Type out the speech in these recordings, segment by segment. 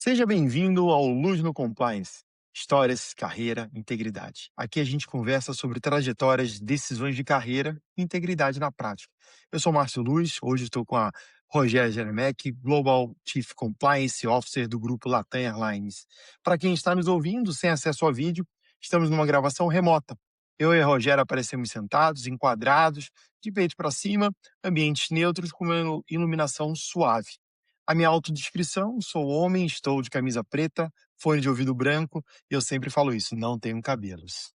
Seja bem-vindo ao Luz no Compliance. Histórias, carreira, integridade. Aqui a gente conversa sobre trajetórias, decisões de carreira e integridade na prática. Eu sou Márcio Luz, hoje estou com a Rogéria Jeremek, Global Chief Compliance Officer do grupo Latam Airlines. Para quem está nos ouvindo sem acesso a vídeo, estamos numa gravação remota. Eu e a Rogéria aparecemos sentados, enquadrados, de peito para cima, ambientes neutros com uma iluminação suave. A minha autodescrição: sou homem, estou de camisa preta, fone de ouvido branco, e eu sempre falo isso, não tenho cabelos.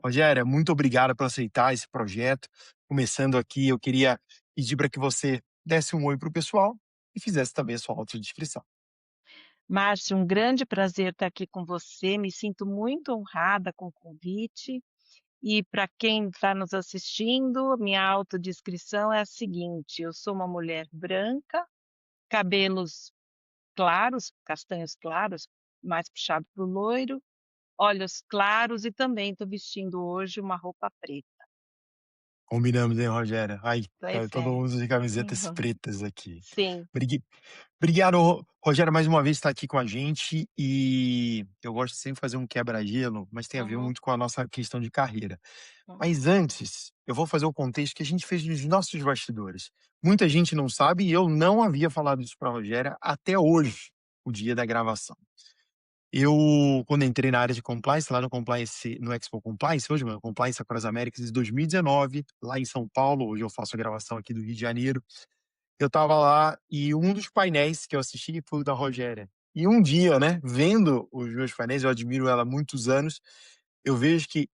Rogéria, muito obrigado por aceitar esse projeto. Começando aqui, eu queria pedir para que você desse um oi para o pessoal e fizesse também a sua autodescrição. Márcio, um grande prazer estar aqui com você. Me sinto muito honrada com o convite. E para quem está nos assistindo, minha autodescrição é a seguinte: eu sou uma mulher branca, cabelos claros, castanhos claros, mais puxado para o loiro, olhos claros e também estou vestindo hoje uma roupa preta. Combinamos, hein, Rogéria? Ai, Pois tá todo é. mundo de camisetas Uhum. pretas aqui. Sim. Brigui- Obrigado, Rogério, mais uma vez está aqui com a gente e eu gosto de sempre fazer um quebra-gelo, mas tem a ver Uhum, muito com a nossa questão de carreira. uhum, Mas antes, eu vou fazer o contexto que a gente fez nos nossos bastidores. Muita gente não sabe e eu não havia falado isso para a Rogéria até hoje, o dia da gravação. Eu, quando entrei na área de compliance, lá no Compliance, no Expo Compliance, hoje, meu, Compliance Across Américas, em 2019, lá em São Paulo, hoje eu faço a gravação aqui do Rio de Janeiro, eu estava lá e um dos painéis que eu assisti foi o da Rogéria. E um dia, né, vendo os meus painéis, eu admiro ela há muitos anos, eu vejo que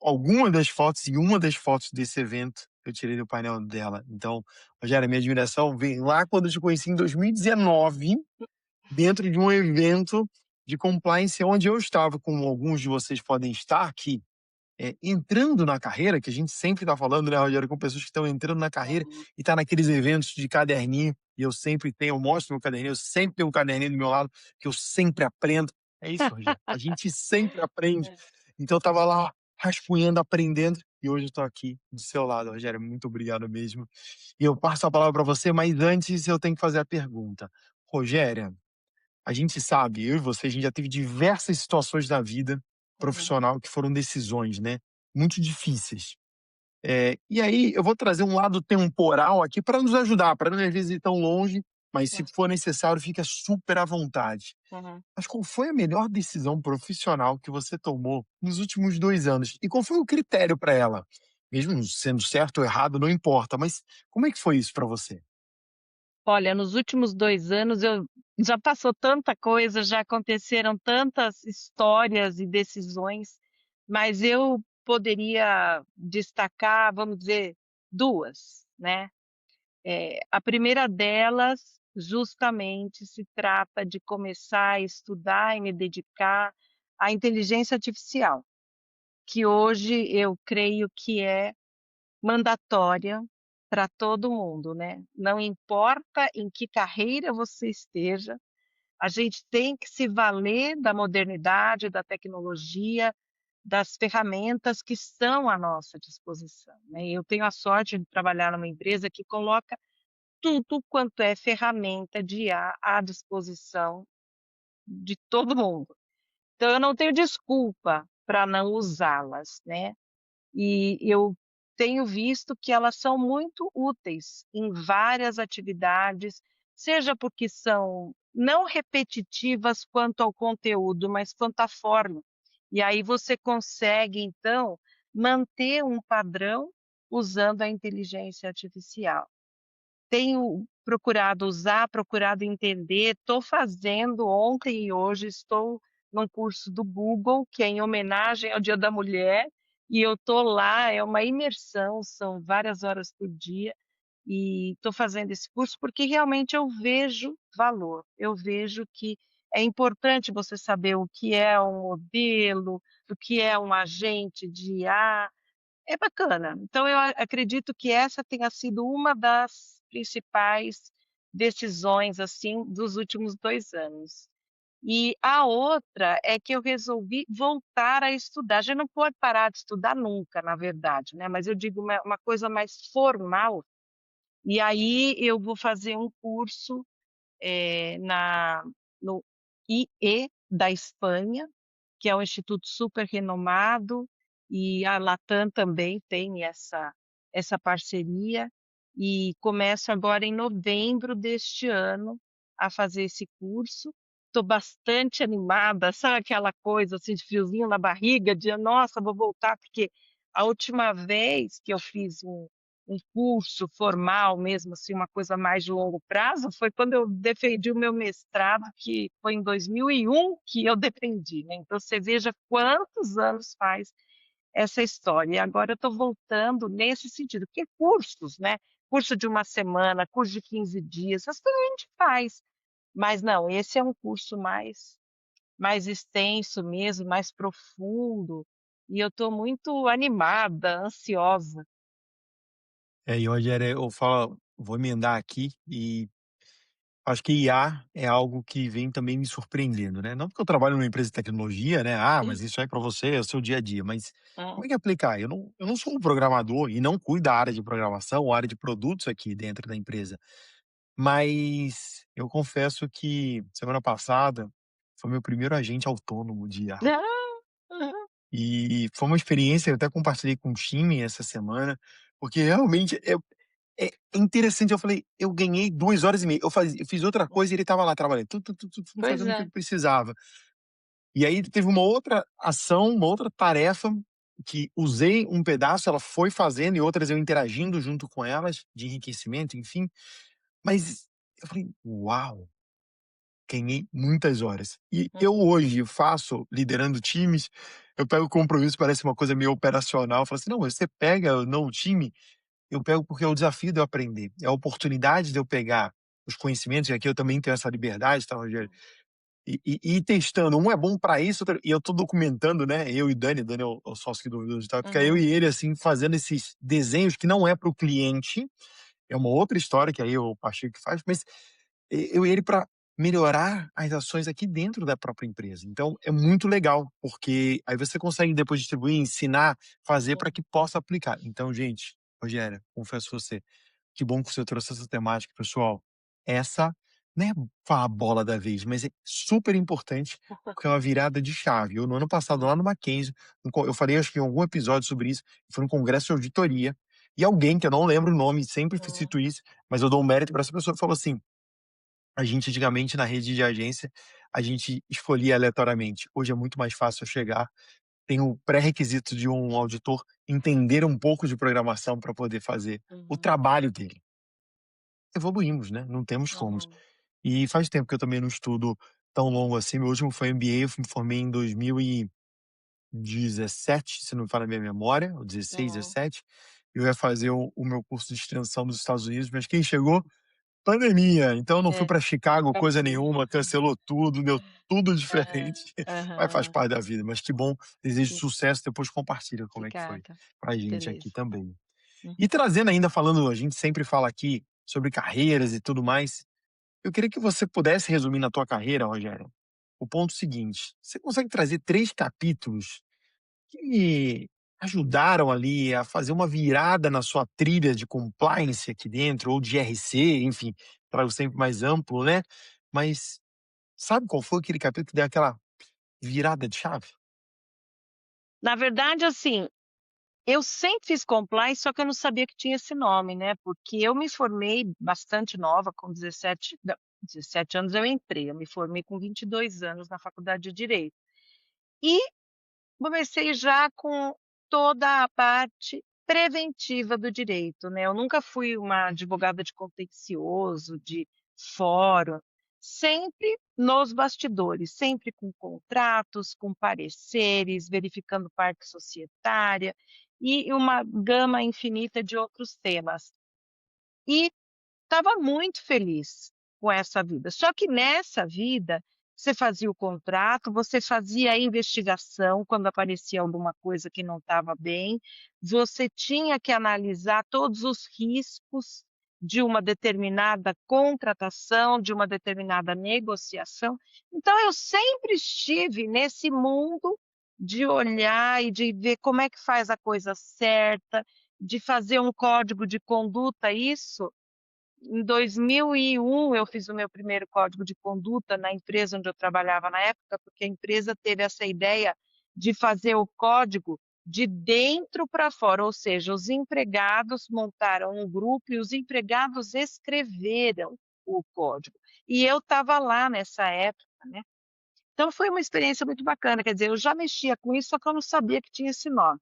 uma das fotos desse evento eu tirei do painel dela. Então, Rogéria, minha admiração vem lá quando eu te conheci em 2019, dentro de um evento de compliance onde eu estava, como alguns de vocês podem estar aqui, entrando na carreira, que a gente sempre está falando, né, Rogério, com pessoas que estão entrando na carreira uhum. e tá naqueles eventos de caderninho, e eu sempre tenho, eu mostro meu caderninho, eu sempre tenho um caderninho do meu lado, que eu sempre aprendo. É isso, Rogério, a gente sempre aprende. Então eu estava lá rascunhando, aprendendo, e hoje eu estou aqui do seu lado, Rogério, muito obrigado mesmo. E eu passo a palavra para você, mas antes eu tenho que fazer a pergunta. Rogéria, a gente sabe, eu e você, a gente já teve diversas situações na vida Uhum, profissional que foram decisões, né, muito difíceis. E aí eu vou trazer um lado temporal aqui para nos ajudar, para não às vezes ir tão longe, mas se uhum, for necessário, fica super à vontade. uhum. Mas qual foi a melhor decisão profissional que você tomou nos últimos 2 anos? E qual foi o critério para ela? Mesmo sendo certo ou errado, não importa, mas como é que foi isso para você? Olha, nos últimos 2 anos eu já passou tanta coisa, já aconteceram tantas histórias e decisões, mas eu poderia destacar, vamos dizer, 2, né. A primeira delas, justamente, se trata de começar a estudar e me dedicar à inteligência artificial, que hoje eu creio que é mandatória para todo mundo, né. Não importa em que carreira você esteja, a gente tem que se valer da modernidade, da tecnologia, das ferramentas que estão à nossa disposição, né. Eu tenho a sorte de trabalhar numa empresa que coloca tudo quanto é ferramenta de IA à disposição de todo mundo. Então eu não tenho desculpa para não usá-las, né. E eu tenho visto que elas são muito úteis em várias atividades, seja porque são não repetitivas quanto ao conteúdo, mas quanto à forma. E aí você consegue, então, manter um padrão usando a inteligência artificial. Tenho procurado usar, procurado entender, estou fazendo ontem e hoje estou num curso do Google, que é em homenagem ao Dia da Mulher, e eu estou lá, é uma imersão, são várias horas por dia, e estou fazendo esse curso porque realmente eu vejo valor, eu vejo que é importante você saber o que é um modelo, o que é um agente de IA, é bacana. Então eu acredito que essa tenha sido uma das principais decisões, assim, dos últimos 2 anos. E a outra é que eu resolvi voltar a estudar. A gente não pode parar de estudar nunca, na verdade, né, mas eu digo uma coisa mais formal, e aí eu vou fazer um curso, na no IE da Espanha, que é um instituto super renomado, e a Latam também tem essa parceria, e começo agora em novembro deste ano a fazer esse curso. Estou bastante animada, sabe aquela coisa, assim, de friozinho na barriga, de: "Nossa, vou voltar", porque a última vez que eu fiz um curso formal mesmo, assim, uma coisa mais de longo prazo, foi quando eu defendi o meu mestrado, que foi em 2001 que eu defendi, né, então você veja quantos anos faz essa história. E agora eu estou voltando nesse sentido, porque cursos, né, curso de uma semana, curso de 15 dias, essas coisas a gente faz, mas não, esse é um curso mais extenso mesmo, mais profundo, e eu estou muito animada, ansiosa. E Rogério, eu falo, vou emendar aqui e acho que IA é algo que vem também me surpreendendo, né. Não porque eu trabalho numa empresa de tecnologia, né, mas isso aí para você é o seu dia a dia, mas Hum, como é que aplicar? Eu não sou um programador e não cuido da área de programação ou área de produtos aqui dentro da empresa, mas eu confesso que semana passada foi meu primeiro agente autônomo de IA. ah, aham. E foi uma experiência, eu até compartilhei com o time essa semana, porque realmente é interessante, eu falei: "Eu ganhei 2 horas e meia", eu fiz outra coisa e ele estava lá trabalhando, Pois fazendo o que é. ele precisava. E aí teve uma outra ação, uma outra tarefa, que usei um pedaço, ela foi fazendo e outras eu interagindo junto com elas, de enriquecimento, enfim, mas eu falei: "Uau!". Ganhei muitas horas. E eu Uhum, hoje faço liderando times, eu pego compromisso, parece uma coisa meio operacional, eu falo assim: "Não, você pega não o time, eu pego porque é o desafio de eu aprender, é a oportunidade de eu pegar os conhecimentos", e aqui eu também tenho essa liberdade, tá, Rogério? E ir testando, um é bom para isso, outro e eu tô documentando, né, eu e Dani é o sócio aqui do digital, fica eu uhum, e ele, assim, fazendo esses desenhos que não é para o cliente, é uma outra história que aí o Pacheco que faz, mas eu e ele para melhorar as ações aqui dentro da própria empresa. Então é muito legal, porque aí você consegue depois distribuir, ensinar, fazer para uhum, que possa aplicar. Então, gente, Rogéria, confesso a você, que bom que você trouxe essa temática, pessoal. Essa não é a bola da vez, mas é super importante, porque é uma virada de chave. Eu, no ano passado, lá no Mackenzie, eu falei, acho que em algum episódio sobre isso, foi num congresso de auditoria, e alguém, que eu não lembro o nome, sempre uhum, cito isso, mas eu dou um mérito para essa pessoa, que falou assim: a gente antigamente na rede de agência, a gente escolhia aleatoriamente. Hoje é muito mais fácil eu chegar, tem o pré-requisito de um auditor entender um pouco de programação para poder fazer o uhum, trabalho dele. Evoluímos, né, não temos como. uhum. E faz tempo que eu também não estudo tão longo assim, meu último foi MBA, eu me formei em 2017, se não me falha a minha memória, ou 16, Uhum. 17. Eu ia fazer o meu curso de extensão nos Estados Unidos, mas quem chegou? Pandemia, então eu não fui É, para Chicago pra coisa você. nenhuma, cancelou tudo, deu tudo Aham, diferente, mas faz aham. parte da vida. Mas que bom, desejo Hum, sucesso, depois compartilha como é que foi obrigada. pra gente aqui Beleza. também. E Uhum. trazendo ainda, falando, a gente sempre fala aqui sobre carreiras e tudo mais, eu queria que você pudesse resumir na tua carreira, Rogério, o ponto seguinte: você consegue trazer 3 capítulos que ajudaram ali a fazer uma virada na sua trilha de compliance aqui dentro, ou de GRC, enfim, trago sempre mais amplo, né, mas sabe qual foi aquele capítulo que deu aquela virada de chave? Na verdade, assim, eu sempre fiz compliance, só que eu não sabia que tinha esse nome, né, porque eu me formei bastante nova, com 17, não, 17 anos eu entrei, eu me formei com 22 anos na faculdade de direito. E comecei já com toda a parte preventiva do direito, né, eu nunca fui uma advogada de contencioso, de fórum, sempre nos bastidores, sempre com contratos, com pareceres, verificando parte societária e uma gama infinita de outros temas. E estava muito feliz com essa vida. Só que nessa vida, você fazia o contrato, você fazia a investigação quando aparecia alguma coisa que não estava bem, você tinha que analisar todos os riscos de uma determinada contratação, de uma determinada negociação. Então eu sempre estive nesse mundo de olhar e de ver como é que faz a coisa certa, de fazer um código de conduta, isso Em 2001 eu fiz o meu primeiro código de conduta na empresa onde eu trabalhava na época, porque a empresa teve essa ideia de fazer o código de dentro para fora, ou seja, os empregados montaram um grupo e os empregados escreveram o código. E eu estava lá nessa época, né. Então foi uma experiência muito bacana, quer dizer, eu já mexia com isso, só que eu não sabia que tinha esse nome.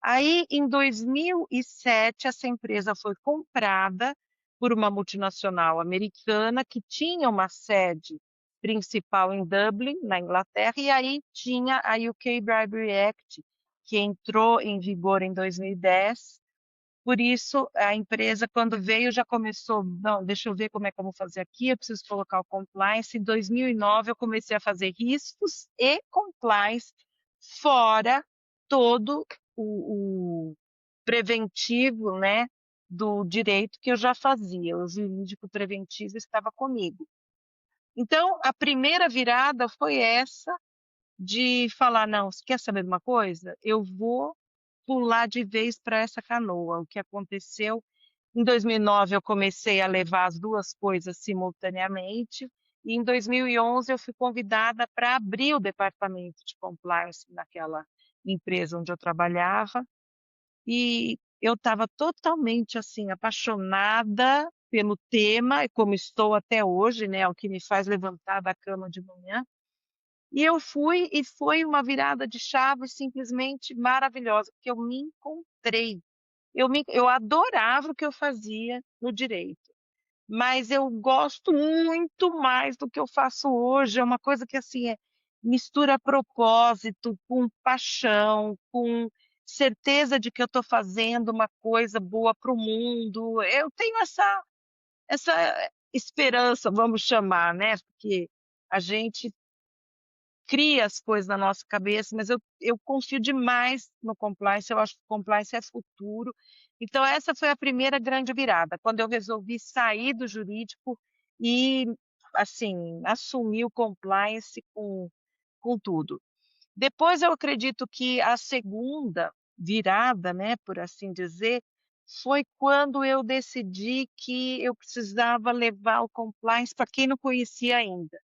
Aí, em 2007, essa empresa foi comprada por uma multinacional americana que tinha uma sede principal em Dublin, na Inglaterra, e aí tinha a UK Bribery Act, que entrou em vigor em 2010. Por isso, a empresa, quando veio, já começou: "Não, deixa eu ver como é que eu vou fazer aqui, eu preciso colocar o compliance". Em 2009, eu comecei a fazer riscos e compliance, fora todo o preventivo, né, do direito que eu já fazia. O jurídico preventivo estava comigo. Então, a primeira virada foi essa, de falar: "Não, você quer saber de uma coisa? Eu vou pular de vez para essa canoa". O que aconteceu, em 2009 eu comecei a levar as 2 coisas simultaneamente, e em 2011 eu fui convidada para abrir o departamento de compliance naquela empresa onde eu trabalhava, e eu estava totalmente, assim, apaixonada pelo tema, e como estou até hoje, né, é o que me faz levantar da cama de manhã. E eu fui e foi uma virada de chave simplesmente maravilhosa, porque eu me encontrei. Eu adorava o que eu fazia no direito, mas eu gosto muito mais do que eu faço hoje, é uma coisa que, assim, mistura propósito com paixão, com certeza de que eu estou fazendo uma coisa boa para o mundo. Eu tenho essa esperança, vamos chamar, né, porque a gente cria as coisas na nossa cabeça, mas eu confio demais no compliance, eu acho que compliance é futuro. Então essa foi a primeira grande virada, quando eu resolvi sair do jurídico e, assim, assumir o compliance com tudo. Depois eu acredito que a segunda virada, né, por assim dizer, foi quando eu decidi que eu precisava levar o compliance para quem não conhecia ainda.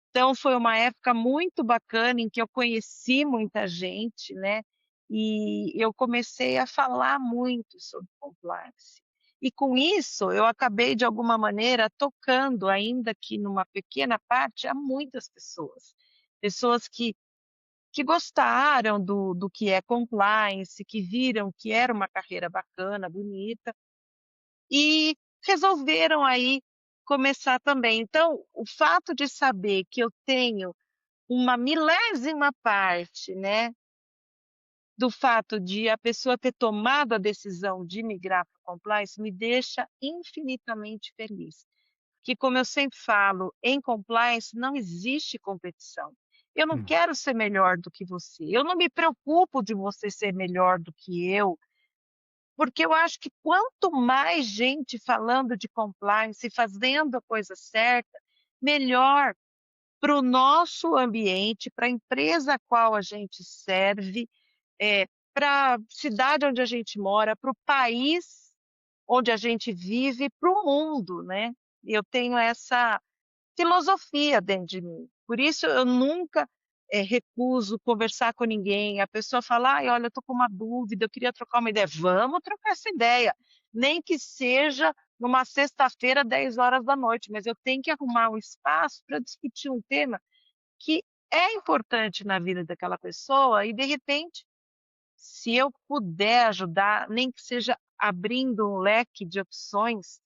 Então foi uma época muito bacana em que eu conheci muita gente, né, e eu comecei a falar muito sobre compliance. E com isso eu acabei de alguma maneira tocando, ainda que numa pequena parte, a muitas pessoas. Pessoas que gostaram do que é compliance, que viram que era uma carreira bacana, bonita, e resolveram aí começar também. Então, o fato de saber que eu tenho uma milésima parte, né, do fato de a pessoa ter tomado a decisão de migrar para o compliance me deixa infinitamente feliz. Que, como eu sempre falo, em compliance não existe competição. Eu não Hum, quero ser melhor do que você, eu não me preocupo de você ser melhor do que eu, porque eu acho que quanto mais gente falando de compliance e fazendo a coisa certa, melhor para o nosso ambiente, para a empresa a qual a gente serve, para a cidade onde a gente mora, para o país onde a gente vive, para o mundo, né. Eu tenho essa filosofia dentro de mim. Por isso eu nunca, recuso conversar com ninguém. A pessoa fala: "Ai, olha, eu estou com uma dúvida, eu queria trocar uma ideia". Vamos trocar essa ideia, nem que seja numa sexta-feira, 10 horas da noite, mas eu tenho que arrumar um espaço para discutir um tema que é importante na vida daquela pessoa e, de repente, se eu puder ajudar, nem que seja abrindo um leque de opções,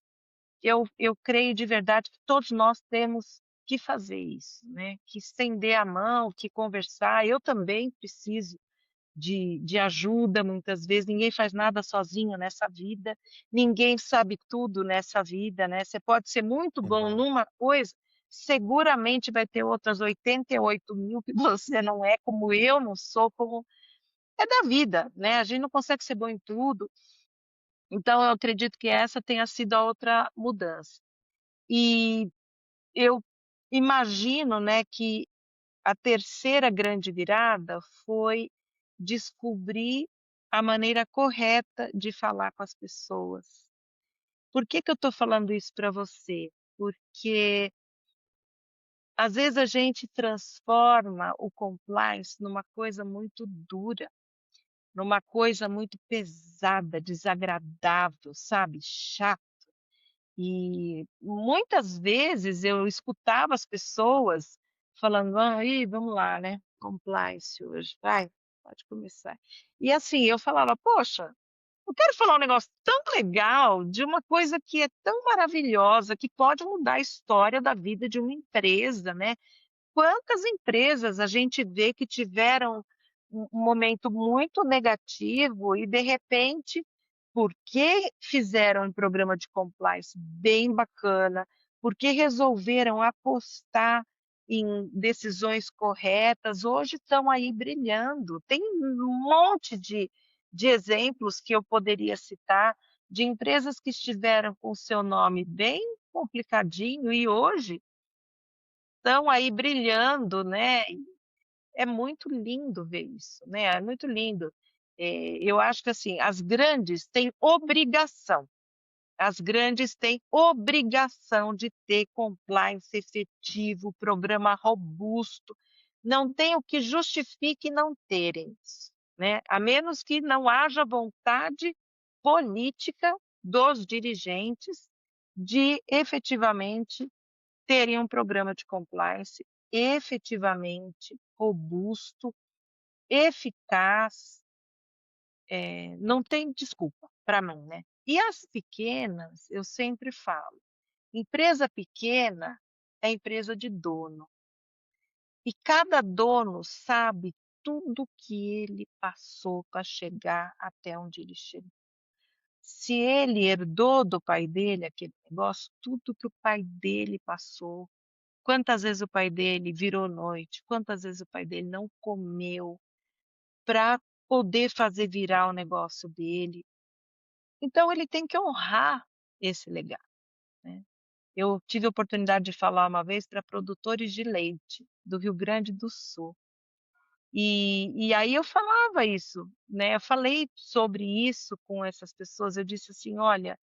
eu creio de verdade que todos nós temos que fazer isso, né, que estender a mão, que conversar. Eu também preciso de ajuda muitas vezes, ninguém faz nada sozinho nessa vida, ninguém sabe tudo nessa vida, né, você pode ser muito sem bom dúvida. numa coisa, seguramente vai ter outras 88.000 que você não é, como eu não sou, como é da vida, né, a gente não consegue ser bom em tudo, então eu acredito que essa tenha sido a outra mudança. E eu imagino, né, que a terceira grande virada foi descobrir a maneira correta de falar com as pessoas. Por que que eu estou falando isso para você? Porque às vezes a gente transforma o compliance numa coisa muito dura, numa coisa muito pesada, desagradável, sabe, chata. E muitas vezes eu escutava as pessoas falando: "Ah, ih, vamos lá, né, compliance hoje, vai, pode começar". E assim, eu falava: "Poxa, eu quero falar um negócio tão legal, de uma coisa que é tão maravilhosa, que pode mudar a história da vida de uma empresa, né". Quantas empresas a gente vê que tiveram um momento muito negativo e, de repente, porque fizeram um programa de compliance bem bacana, porque resolveram apostar em decisões corretas, hoje estão aí brilhando. Tem um monte de exemplos que eu poderia citar, de empresas que estiveram com o seu nome bem complicadinho e hoje estão aí brilhando, né, é muito lindo ver isso, né, é muito lindo. Eu acho que, assim, as grandes têm obrigação de ter compliance efetivo, programa robusto, não tem o que justifique não terem isso, né, a menos que não haja vontade política dos dirigentes de efetivamente terem um programa de compliance efetivamente robusto, eficaz, não tem desculpa para mim, né. E as pequenas, eu sempre falo, empresa pequena é empresa de dono, e cada dono sabe tudo que ele passou para chegar até onde ele chegou. Se ele herdou do pai dele aquele negócio, tudo que o pai dele passou. Quantas vezes o pai dele virou noite, quantas vezes o pai dele não comeu para poder fazer virar o negócio dele. Então ele tem que honrar esse legado, né. Eu tive a oportunidade de falar uma vez para produtores de leite do Rio Grande do Sul, e aí eu falava isso, né, eu falei sobre isso com essas pessoas, eu disse assim: "Olha,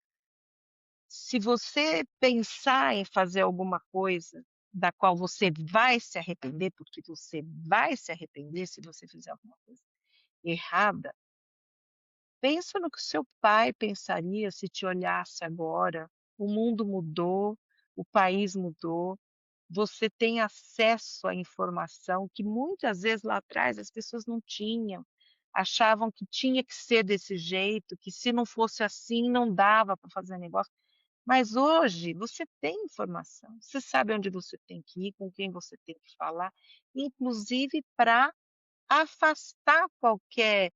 se você pensar em fazer alguma coisa da qual você vai se arrepender, porque você vai se arrepender se você fizer alguma coisa errada, pensa no que o seu pai pensaria se te olhasse agora. O mundo mudou, o país mudou, você tem acesso à informação que muitas vezes lá atrás as pessoas não tinham, achavam que tinha que ser desse jeito, que se não fosse assim não dava para fazer negócio. Mas hoje você tem informação, você sabe onde você tem que ir, com quem você tem que falar, inclusive para afastar qualquer,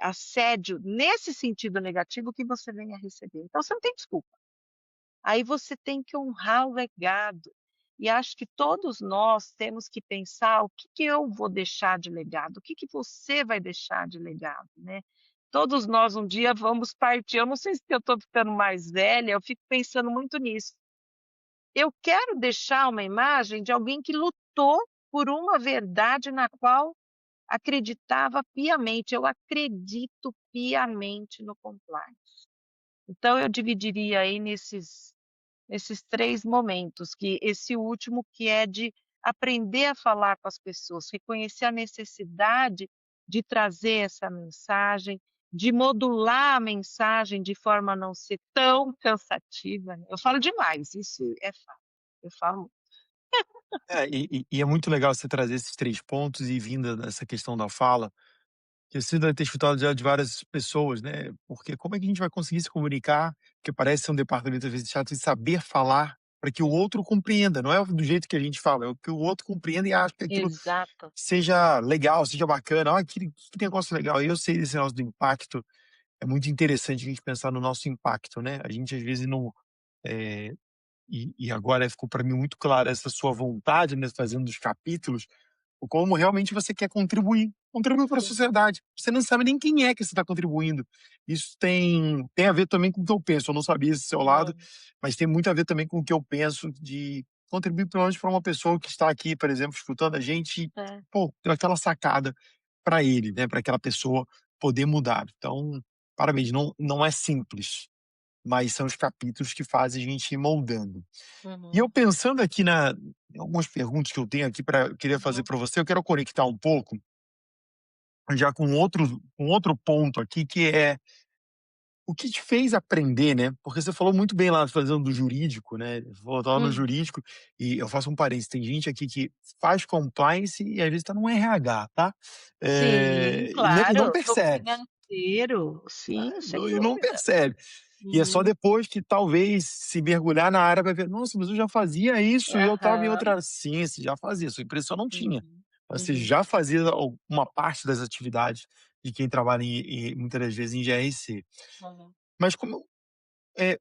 assédio nesse sentido negativo que você venha a receber. Então você não tem desculpa. Aí você tem que honrar o legado. E acho que todos nós temos que pensar: "O que que eu vou deixar de legado? O que que você vai deixar de legado?", né. Todos nós um dia vamos partir, eu não sei se eu estou ficando mais velha, eu fico pensando muito nisso. Eu quero deixar uma imagem de alguém que lutou por uma verdade na qual acreditava piamente. Eu acredito piamente no compliance. Então eu dividiria aí nesses 3 momentos, que esse último que é de aprender a falar com as pessoas, reconhecer a necessidade de trazer essa mensagem, de modular a mensagem de forma a não ser tão cansativa, né. Eu falo demais, isso é fato, eu falo. É, e é muito legal você trazer esses 3 pontos e vinda dessa questão da fala, que você deve ter escutado já de várias pessoas, né, porque como é que a gente vai conseguir se comunicar, porque parece ser um departamento às vezes chato, de saber falar para que o outro compreenda, não é do jeito que a gente fala, é o que o outro compreenda e acha que aquilo Exato. seja legal, seja bacana, "Ah, que negócio legal", e eu sei desse negócio do impacto, é muito interessante a gente pensar no nosso impacto, né, a gente às vezes não, eh e agora ficou para mim muito clara essa sua vontade, né, fazendo os capítulos, o como realmente você quer contribuir para a Sim. sociedade. Você não sabe nem quem é que você está contribuindo. Isso tem a ver também com o que eu penso, eu não sabia esse seu lado, Muito. mas tem muito a ver também com o que eu penso de contribuir pelo menos para uma pessoa que está aqui, por exemplo, escutando a gente e, É. pô, deu aquela sacada para ele, né, para aquela pessoa poder mudar. Então, parabéns, não é simples. mas são os capítulos que fazem a gente ir moldando. E eu Uhum, pensando aqui em algumas perguntas que eu tenho aqui para queria fazer uhum, para você, eu quero conectar um pouco já com outro ponto aqui, que é o que te fez aprender, né, porque você falou muito bem lá fazendo do jurídico, né, voltar lá no hum. jurídico, e eu faço um parênteses, tem gente aqui que faz compliance e às vezes tá no RH, tá, Sim, e não claro, no percebe, financeiro, né, sim, sem e não dúvida. percebe. E é só Uhum, depois que talvez se mergulhar na área vai ver: "Nossa, mas eu já fazia isso e eu estava em aham, outra". Sim, você já fazia, sua empresa só não tinha. uhum, Você uhum, já fazia uma parte das atividades de quem trabalha muitas das vezes em GRC. uhum, Mas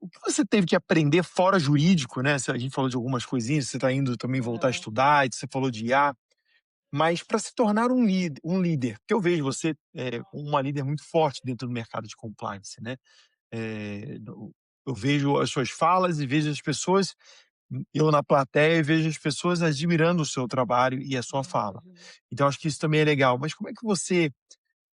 o que você teve que aprender fora jurídico, né, se a gente falou de algumas coisinhas, você está indo também voltar a uhum, estudar, e você falou de IA, mas para se tornar um líder, porque eu vejo você, como uma líder muito forte dentro do mercado de compliance, né. Eu vejo as suas falas e vejo as pessoas, eu na plateia vejo as pessoas admirando o seu trabalho e a sua fala. uhum. Então acho que isso também é legal. Mas como é que você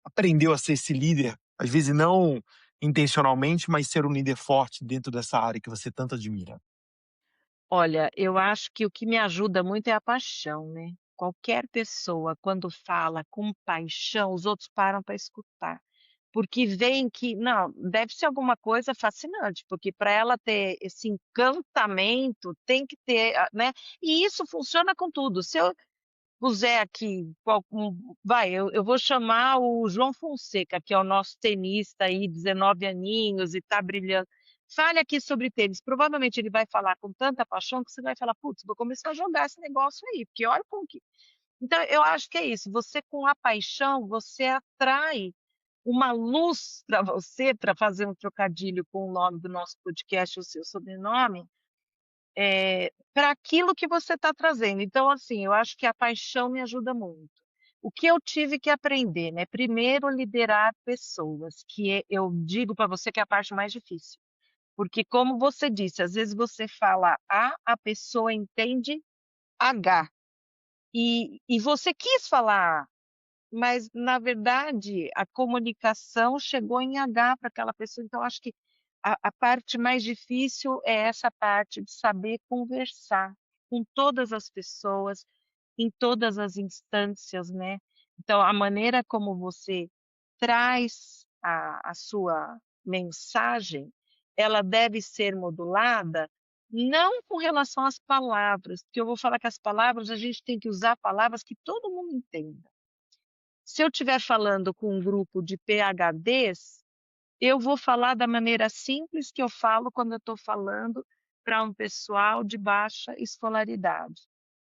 aprendeu a ser esse líder, às vezes não intencionalmente, mas ser um líder forte dentro dessa área que você tanto admira? Olha, eu acho que o que me ajuda muito é a paixão, né. Qualquer pessoa quando fala com paixão, os outros param para escutar, porque veem que não, deve ser alguma coisa fascinante, porque para ela ter esse encantamento tem que ter, né, e isso funciona com tudo. Se eu puser aqui eu vou chamar o João Fonseca, que é o nosso tenista aí, 19 aninhos e tá brilhando. Fale aqui sobre tênis, provavelmente ele vai falar com tanta paixão que você vai falar: "Putz, vou começar a jogar esse negócio aí, porque olha como que". Então eu acho que é isso, você com a paixão, você atrai uma luz para você, para fazer um trocadilho com o nome do nosso podcast, o seu sobrenome, para aquilo que você está trazendo. Então, assim, eu acho que a paixão me ajuda muito. O que eu tive que aprender, né, primeiro liderar pessoas, eu digo para você que é a parte mais difícil, porque como você disse, às vezes você fala A pessoa entende H, e você quis falar A, mas na verdade a comunicação chegou em H para aquela pessoa, então acho que a parte mais difícil é essa parte de saber conversar com todas as pessoas, em todas as instâncias, né. Então a maneira como você traz a sua mensagem, ela deve ser modulada, não com relação às palavras, porque eu vou falar que as palavras a gente tem que usar palavras que todo mundo entenda. Se eu estiver falando com um grupo de PhDs, eu vou falar da maneira simples que eu falo quando eu estou falando para um pessoal de baixa escolaridade,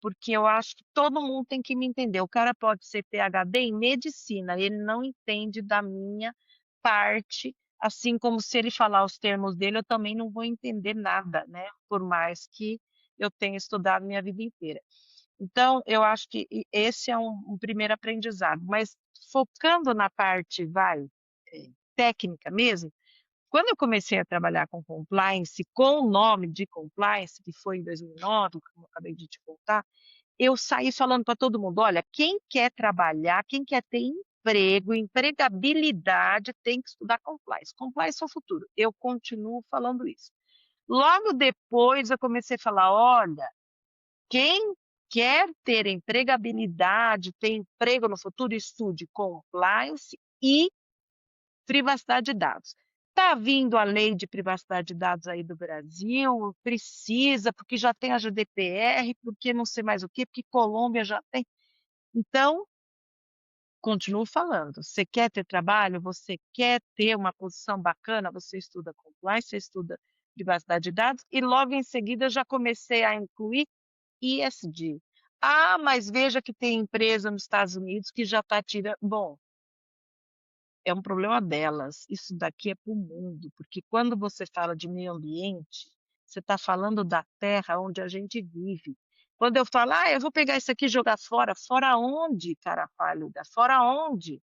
porque eu acho que todo mundo tem que me entender. O cara pode ser PhD em medicina, ele não entende da minha parte, assim como se ele falar os termos dele, eu também não vou entender nada, né, por mais que eu tenha estudado minha vida inteira. Então, eu acho que esse é um primeiro aprendizado, mas focando na parte, técnica mesmo, quando eu comecei a trabalhar com compliance, com o nome de compliance, que foi em 2009, como eu acabei de te contar, eu saí falando para todo mundo: "Olha, quem quer trabalhar, quem quer ter emprego, empregabilidade, tem que estudar compliance. Compliance é o futuro". Eu continuo falando isso. Logo depois eu comecei a falar: "Olha, quem quer ter empregabilidade, ter emprego no futuro, estude compliance e privacidade de dados. Está vindo a lei de privacidade de dados aí do Brasil, precisa, porque já tem a GDPR, porque não sei mais o quê, porque Colômbia já tem. Então, continuo falando, você quer ter trabalho, você quer ter uma posição bacana, você estuda compliance, você estuda privacidade de dados, e logo em seguida eu já comecei a incluir ESG. Ah, mas veja que tem empresa nos Estados Unidos que já está tirando. Bom, é um problema delas, isso daqui é para o mundo, porque quando você fala de meio ambiente, você está falando da terra onde a gente vive. Quando eu falo: "Ah, eu vou pegar isso aqui e jogar fora", fora onde, cara pálida? Fora onde?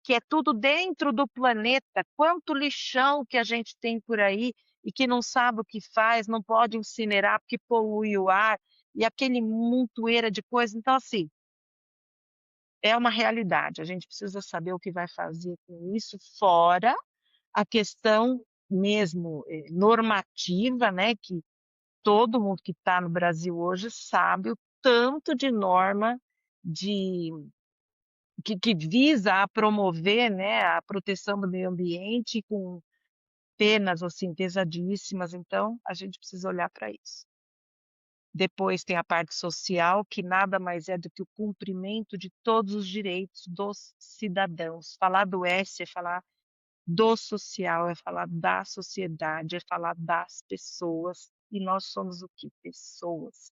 Que é tudo dentro do planeta, quanto lixão que a gente tem por aí e que não sabe o que faz, não pode incinerar porque polui o ar, e aquele montoeira de coisa, então assim, é uma realidade, a gente precisa saber o que vai fazer com isso, fora a questão mesmo, normativa, né, que todo mundo que está no Brasil hoje sabe o tanto de norma de que visa a promover, né, a proteção do meio ambiente com penas, assim, pesadíssimas, então a gente precisa olhar para isso. Depois tem a parte social, que nada mais é do que o cumprimento de todos os direitos dos cidadãos. Falar do S é falar do social, é falar da sociedade, é falar das pessoas, e nós somos o quê? Pessoas.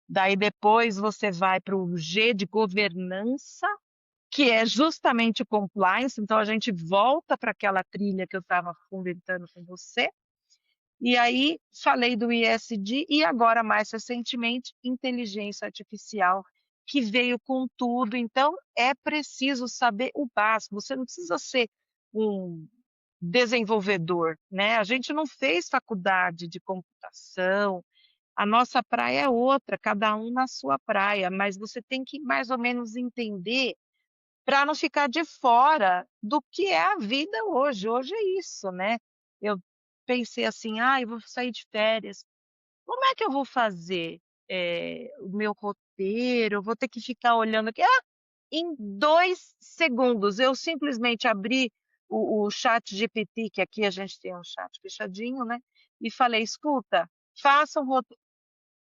Daí depois você vai para o G de governança, que é justamente o compliance, então a gente volta para aquela trilha que eu estava comentando com você, e aí falei do ISD e agora mais recentemente inteligência artificial, que veio com tudo, então é preciso saber o básico, você não precisa ser um desenvolvedor, né, a gente não fez faculdade de computação, a nossa praia é outra, cada um na sua praia, mas você tem que mais ou menos entender para não ficar de fora do que é a vida hoje. Hoje é isso, né. Eu pensei assim: "Ai, eu vou sair de férias, como é que eu vou fazer, o meu roteiro? Eu vou ter que ficar olhando aqui". Em 2 segundos, eu simplesmente abri o ChatGPT, que aqui a gente tem um chat fechadinho, né, e falei: "Escuta, faça um roteiro.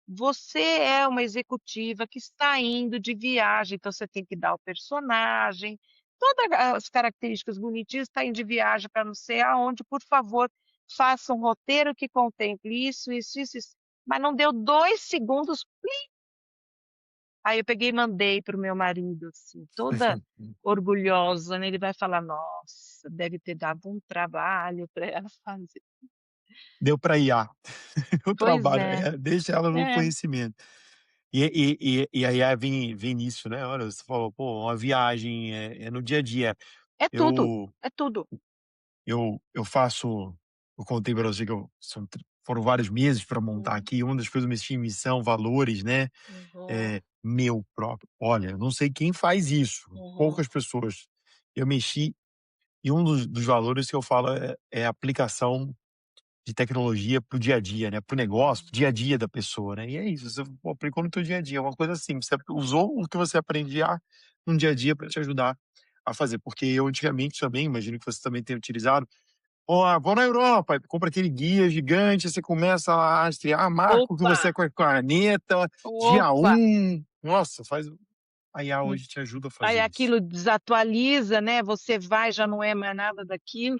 Você é uma executiva que está indo de viagem, então você tem que dar o personagem, todas as características bonitinhas, está indo de viagem para não sei aonde, por favor, faça um roteiro que contemple isso, isso, isso". Mas não deu 2 segundos, aí eu peguei e mandei para o meu marido, assim, toda orgulhosa, né, ele vai falar: "Nossa, deve ter dado um trabalho para ela fazer". Deu para IA. O Pois trabalho, é, deixa ela no é, conhecimento. E a IA vem nisso, né, olha, você falou: "Pô, uma viagem é no dia a dia". é tudo, Eu é tudo. eu faço eu contei para você que eu foram vários meses para montar Uhum, aqui, uma das coisas eu mexi em missão, valores, né, uhum, meu próprio olha, eu não sei quem faz isso, uhum. poucas pessoas. Eu mexi e um dos valores que eu falo é a aplicação de tecnologia para o dia a dia, né, para o negócio, para o dia a dia da pessoa, né, e é isso, você pô, aplicou no teu dia a dia, é uma coisa simples, você usou o que você aprendia no dia a dia para te ajudar a fazer, porque eu antigamente também, imagino que você também tenha utilizado, "Ó, vou na Europa", aí compra aquele guia gigante, você começa a rastrear, marca o que Opa, você com a caneta, dia opa. nossa, faz a IA Hum. hoje te ajuda a Aí fazer isso. aquilo desatualiza, né, você vai, já não é mais nada daquilo.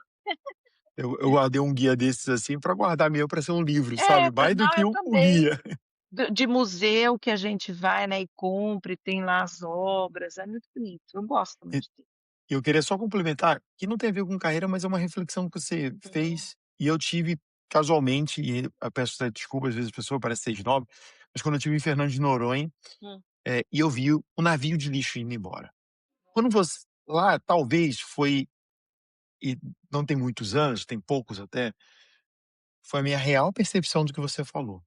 Eu guardei um guia desses, assim, para guardar mesmo para ser um livro, É, sabe, mais do não, que eu o também. guia. De museu que a gente vai, né, e compra e tem lá as obras, é muito bonito, eu gosto também de ter. Eu queria só complementar, que não tem a ver com carreira, mas é uma reflexão que você Uhum, fez e eu tive casualmente, e eu peço até desculpa, às vezes a pessoa parece ser snob, mas quando eu estive em Fernando de Noronha, hum, e eu vi o navio de lixo indo embora. Quando você lá talvez foi e não tem muitos anos, tem poucos até, foi a minha real percepção do que você falou.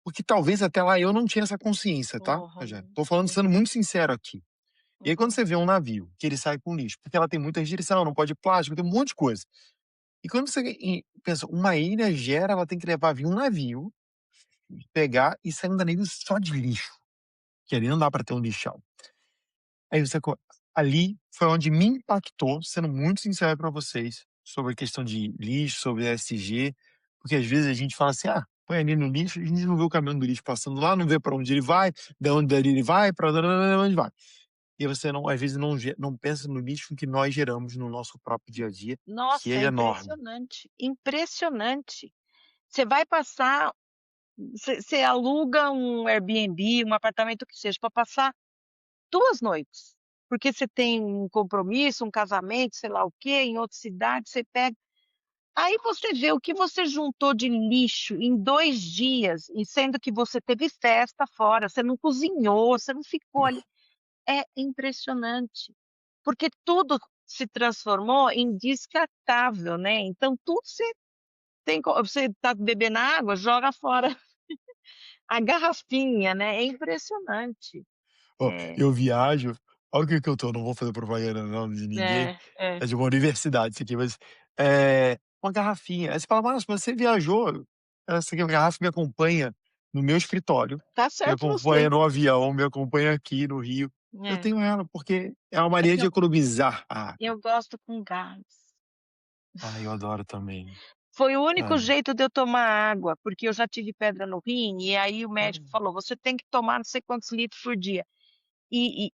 Porque talvez até lá eu não tinha essa consciência, tá, Rogério? uhum, Tô falando sendo uhum, muito sincero aqui. E aí quando uhum. você vê um navio que ele sai com lixo, porque ela tem muita restrição, não pode plástico, tem um monte de coisa. E quando você pensa, uma ilha gera, ela tem que levar vir um navio, pegar e sair um navio só de lixo, que ali não dá para ter um lixão. Aí você ali foi onde me impactou, sendo muito sincero para vocês, sobre a questão de lixo, sobre ESG, porque às vezes a gente fala assim: "Ah, põe ali no lixo", a gente não vê o caminhão do lixo passando lá, não vê para onde ele vai, de onde dali ele vai, para onde vai. E você não às vezes não pensa no lixo que nós geramos no nosso próprio dia a dia, que Nossa, é é enorme. impressionante, impressionante. Você vai passar você aluga um Airbnb, um apartamento que seja, para passar 2 noites, porque você tem um compromisso, um casamento, sei lá o quê, em outra cidade, você pega. Aí você vê o que você juntou de lixo em 2 dias, e sendo que você teve festa fora, você não cozinhou, você não ficou ali. É impressionante, porque tudo se transformou em descartável, né, então tudo você tá bebendo água, joga fora a garrafinha, né, é impressionante. Ó, É, eu viajo, olha o que eu tô, não vou fazer propaganda não de ninguém, é, é. é de uma universidade isso aqui, mas, eh uma garrafinha. Aí você fala: "Mas você viajou, essa aqui garrafa me acompanha no meu escritório, Tá me certo você. acompanha no avião, me acompanha aqui no Rio". Eu É. tenho ela, porque é uma É maneira que de economizar a água. eu gosto com gás. Ah, eu adoro também. Foi o único Cara, jeito de eu tomar água, porque eu já tive pedra no rim, e aí o médico hum, falou: "Você tem que tomar não sei quantos litros por dia". E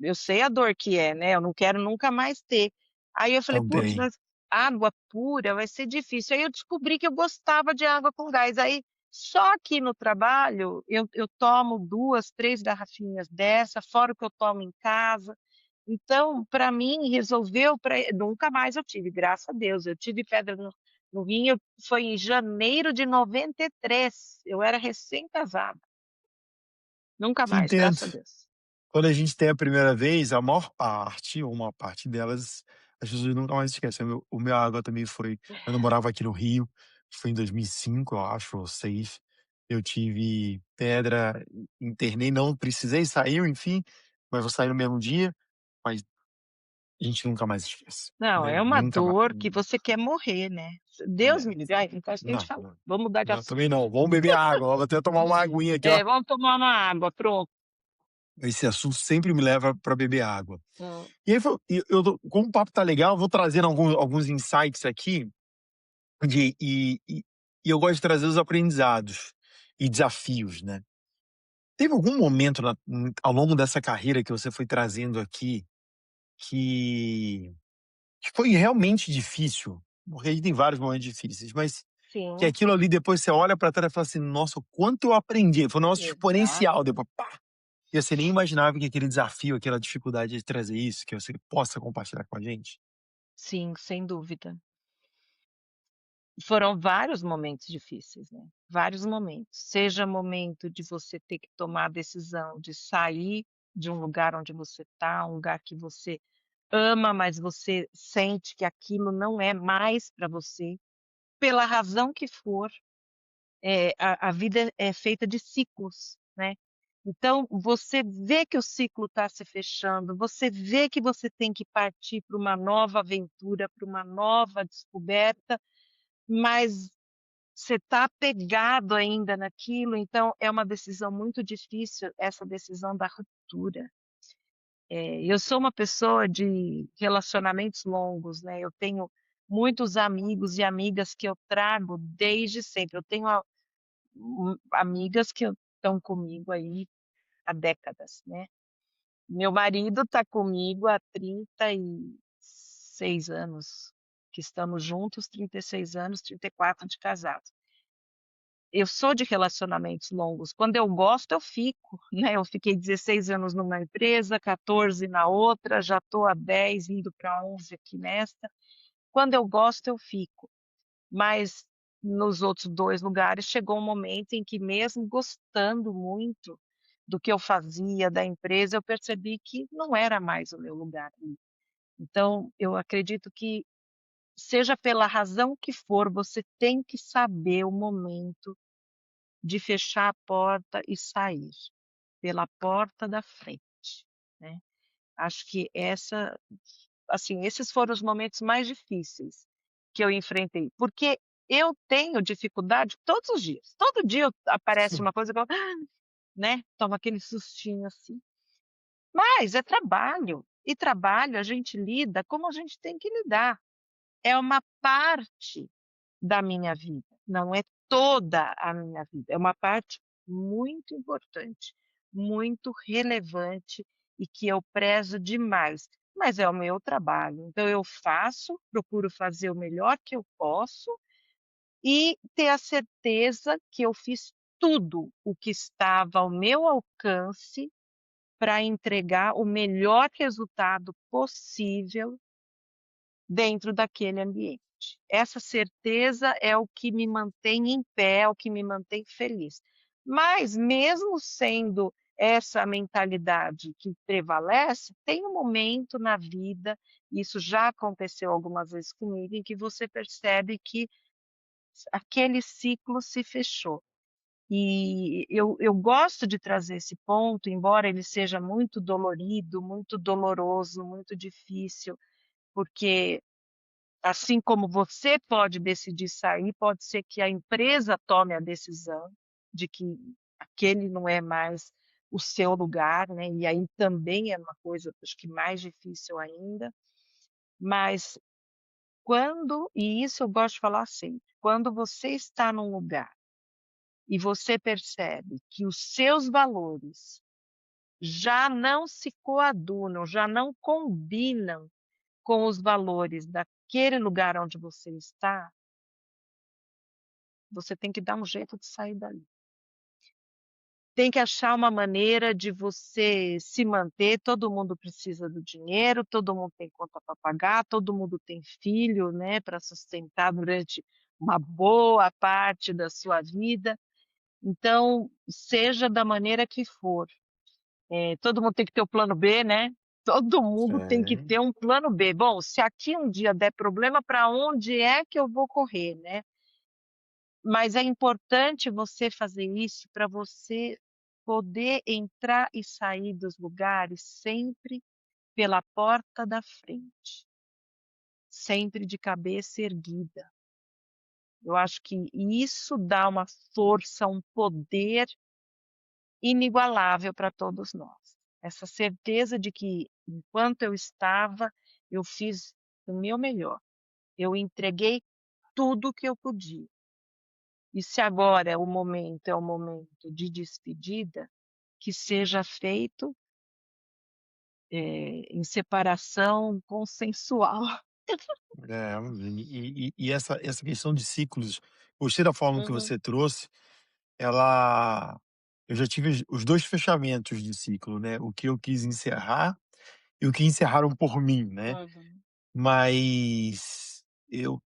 eu sei a dor que é, né, eu não quero nunca mais ter. Aí eu falei: "Putz, também. mas água pura vai ser difícil". Aí eu descobri que eu gostava de água com gás, aí só aqui no trabalho eu tomo 2, 3 garrafinhas dessa, fora o que eu tomo em casa. Então, para mim resolveu pra nunca mais eu tive, graças a Deus. Eu tive pedra no rim, foi em janeiro de 93, eu era recém-casada. Nunca Te mais, entendo. graças a Deus. Quando a gente tem a primeira vez, a maior parte, ou uma parte delas, as pessoas nunca mais esquecem. O meu água também foi eu não morava aqui no Rio, foi em 2005, eu acho, ou 6. Eu tive pedra, internei, não precisei, saiu, enfim, mas vou sair no mesmo dia, mas a gente nunca mais esquece, Não, né, é uma nunca mais. dor que você quer morrer, né. Deus É, me livre. Ai, não gosto nem de não, falar. não, Vamos mudar de não, assunto. também não. Vamos beber água, vamos até tomar uma aguinha aqui, ó. É, vamos tomar uma água, pronto. Esse assunto sempre me leva para beber água. Hum, E aí como o papo tá legal, eu vou trazendo alguns insights aqui de e eu gosto de trazer os aprendizados e desafios, né. Teve algum momento ao longo dessa carreira que você foi trazendo aqui, que que foi realmente difícil? Porque a gente tem vários momentos difíceis, mas que sim, aquilo ali depois você olha para trás e fala assim: "Nossa, o quanto eu aprendi". Foi um negócio exponencial exato. depois, pá! E você nem imaginava que aquele desafio, aquela dificuldade de trazer isso, que você possa compartilhar com a gente? Sim, sem dúvida. Foram vários momentos difíceis, né, vários momentos. Seja momento de você ter que tomar a decisão de sair de um lugar onde você está, um lugar que você ama, mas você sente que aquilo não é mais para você, pela razão que for. A vida é feita de ciclos, né. Então você vê que o ciclo está se fechando, você vê que você tem que partir para uma nova aventura, para uma nova descoberta, mas você está apegado ainda naquilo, então é uma decisão muito difícil, essa decisão da ruptura. Eu sou uma pessoa de relacionamentos longos, né, eu tenho muitos amigos e amigas que eu trago desde sempre. Eu tenho amigas que estão comigo aí há décadas, né. Meu marido está comigo há 36 anos, que estamos juntos, 36 anos, 34 de casados. Eu sou de relacionamentos longos, quando eu gosto eu fico, né, eu fiquei 16 anos numa empresa, 14 na outra, já estou há 10 indo para 11 aqui nesta. Quando eu gosto eu fico. Mas nos outros 2 lugares chegou um momento em que mesmo gostando muito do que eu fazia, da empresa, eu percebi que não era mais o meu lugar ali. Então, eu acredito que, seja pela razão que for, você tem que saber o momento de fechar a porta e sair, pela porta da frente, né. Acho que esses foram os momentos mais difíceis que eu enfrentei, porque eu tenho dificuldade todos os dias. Todo dia aparece Sim. uma coisa que eu, né, tomo aquele sustinho assim. Mas é trabalho, e trabalho a gente lida como a gente tem que lidar. É uma parte da minha vida, não é toda a minha vida, é uma parte muito importante, muito relevante e que eu prezo demais, mas é o meu trabalho, então eu faço, procuro fazer o melhor que eu posso e ter a certeza que eu fiz tudo o que estava ao meu alcance para entregar o melhor resultado possível dentro daquele ambiente. Essa certeza é o que me mantém em pé, é o que me mantém feliz. Mas mesmo sendo essa mentalidade que prevalece, tem um momento na vida, isso já aconteceu algumas vezes comigo, em que você percebe que aquele ciclo se fechou. E eu gosto de trazer esse ponto, embora ele seja muito dolorido, muito doloroso, muito difícil, porque assim como você pode decidir sair, pode ser que a empresa tome a decisão de que aquele não é mais o seu lugar, né, e aí também é uma coisa, acho que mais difícil ainda, mas e isso eu gosto de falar sempre, quando você está num lugar e você percebe que os seus valores já não se coadunam, já não combinam com os valores daquele lugar onde você está, você tem que dar um jeito de sair dali. Tem que achar uma maneira de você se manter, todo mundo precisa do dinheiro, todo mundo tem conta para pagar, todo mundo tem filho, né, para sustentar durante uma boa parte da sua vida. Então, seja da maneira que for, todo mundo tem que ter o plano B, né, todo mundo tem que É, ter um plano B. Bom, se aqui um dia der problema, para onde é que eu vou correr, né? Mas é importante você fazer isso para você poder entrar e sair dos lugares sempre pela porta da frente, sempre de cabeça erguida. Eu acho que isso dá uma força, um poder inigualável para todos nós. Essa certeza de que, enquanto eu estava, eu fiz o meu melhor. Eu entreguei tudo o que eu podia. E se agora é o momento de despedida, que seja feito, em separação consensual. e essa questão de ciclos, gostei da forma que Uhum, você trouxe, ela eu já tive os 2 fechamentos de ciclo, né, o que eu quis encerrar e o que encerraram por mim, né. uhum, Mas eu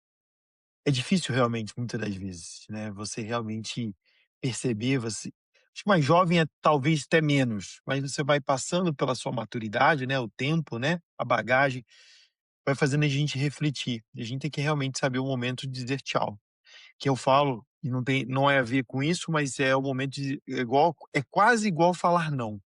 é difícil realmente muitas das vezes, né, você realmente perceber, você acho que mais jovem é talvez até menos, mas você vai passando pela sua maturidade, né, o tempo, né, a bagagem, vai fazendo a gente refletir, e a gente tem que realmente saber o momento de dizer tchau. Que eu falo, e não é a ver com isso, mas é o momento de é quase igual falar não,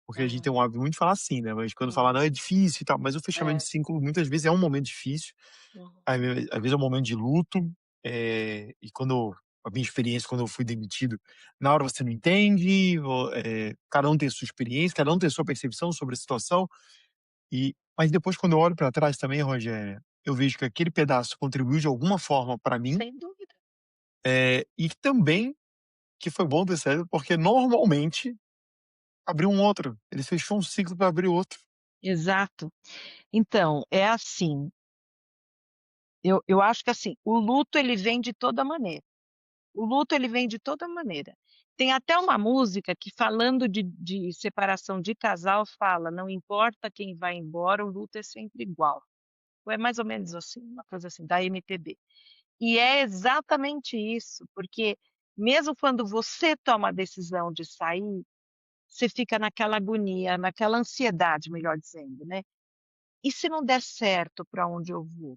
porque a gente tem uhum, um hábito muito de falar sim, né, mas quando falar uhum. não é difícil e tal, mas o fechamento É. de ciclo muitas vezes é um momento difícil, Uhum. às vezes é um momento de luto, e quando a minha experiência quando eu fui demitido, na hora você não entende, cada um tem a sua experiência, cada um tem a sua percepção sobre a situação, mas depois quando eu olho para trás também, Rogéria, eu vejo que aquele pedaço contribuiu de alguma forma para mim, Sem dúvida. e também que foi bom ter saído, porque normalmente abriu um outro, ele fechou um ciclo para abrir outro. Exato. Então, é assim, eu acho que, assim, o luto ele vem de toda maneira. O luto ele vem de toda maneira. Tem até uma música que falando de separação de casal fala: "Não importa quem vai embora, o luto é sempre igual". Ou é mais ou menos assim, uma coisa assim, da MPB. E é exatamente isso, porque mesmo quando você toma a decisão de sair, você fica naquela agonia, naquela ansiedade, melhor dizendo, né. "E se não der certo, para onde eu vou?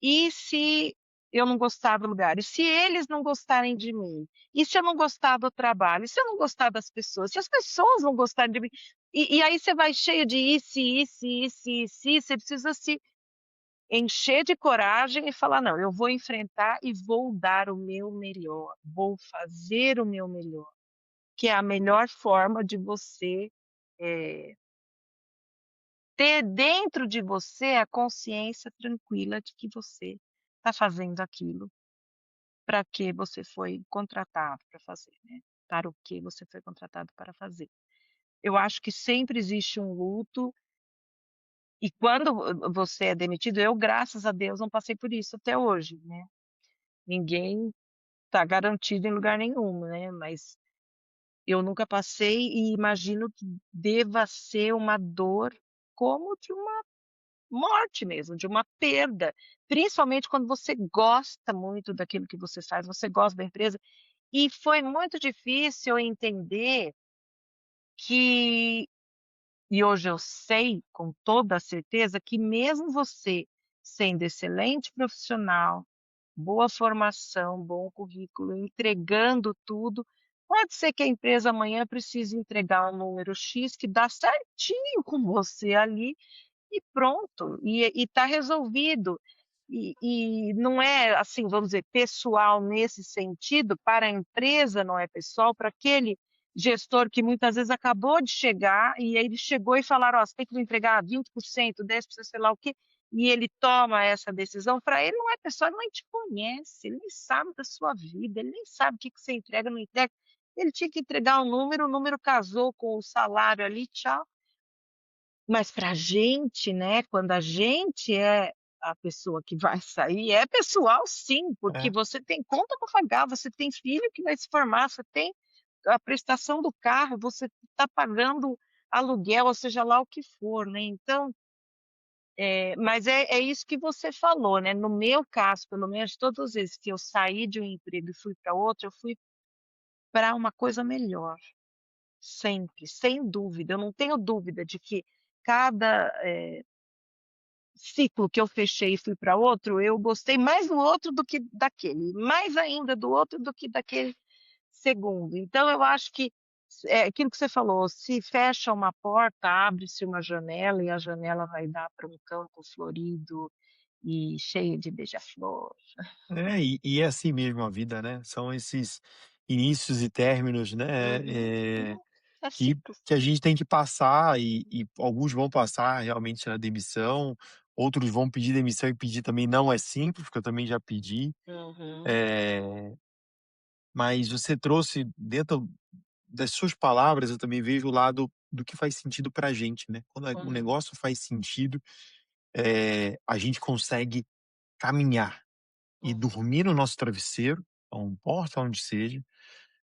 E se eu não gostar do lugar? E se eles não gostarem de mim? E se eu não gostar do trabalho? E se eu não gostar das pessoas? Se as pessoas não gostarem de mim?" E aí você vai cheio de "e se, e se, e se, e se", você precisa se encher de coragem e falar: "Não, eu vou enfrentar e vou dar o meu melhor, vou fazer o meu melhor", que é a melhor forma de você, eh, ter dentro de você a consciência tranquila de que você está fazendo aquilo para que você foi contratado para fazer, né, para o que você foi contratado para fazer. Eu acho que sempre existe um luto e quando você é demitido, eu, graças a Deus, não passei por isso até hoje, né. Ninguém está garantido em lugar nenhum, né, mas eu nunca passei e imagino que deva ser uma dor como de uma morte mesmo, de uma perda, principalmente quando você gosta muito daquilo que você faz, você gosta da empresa. E foi muito difícil eu entender que e hoje eu sei com toda a certeza que mesmo você sendo excelente profissional, boa formação, bom currículo, entregando tudo, pode ser que a empresa amanhã precise entregar um número X que dá certinho com você ali e pronto, e está resolvido. E não é, assim, vamos dizer, pessoal nesse sentido, para a empresa não é pessoal, para aquele gestor que muitas vezes acabou de chegar, e aí ele chegou e falaram: "Ó, você tem que me entregar 20%, 10%, sei lá o quê", e ele toma essa decisão, para ele não é pessoal, ele nem te conhece, ele nem sabe da sua vida, ele nem sabe o que que você entrega, não entrega. Ele tinha que entregar um número, o número casou com o salário ali, tchau. Mas para a gente, né, quando a gente é a pessoa que vai sair, é pessoal sim, porque É. você tem conta para pagar, você tem filho que vai se formar, você tem a prestação do carro, você está pagando aluguel, ou seja lá o que for, né, então, mas é isso que você falou, né, no meu caso, pelo menos todas as vezes que eu saí de um emprego e fui para outro, eu fui para uma coisa melhor, sempre, sem dúvida, eu não tenho dúvida de que cada, ciclo que eu fechei e fui para outro, eu gostei mais do outro do que daquele, mais ainda do outro do que daquele segundo. Então eu acho que é aquilo que você falou, se fecha uma porta, abre-se uma janela e a janela vai dar para um campo florido e cheio de beija-flor. É, e é assim mesmo a vida, né, são esses inícios e términos, né, Uhum. É que ciclos. a gente tem que passar e alguns vão passar realmente na demissão, outros vão pedir demissão e pedir também não é simples, porque eu também já pedi, Uhum, eh, mas você trouxe dentro das suas palavras, eu também vejo o lado do que faz sentido pra gente, né, quando o uhum, negócio faz sentido, a gente consegue caminhar e uhum. dormir no nosso travesseiro, não importa onde seja,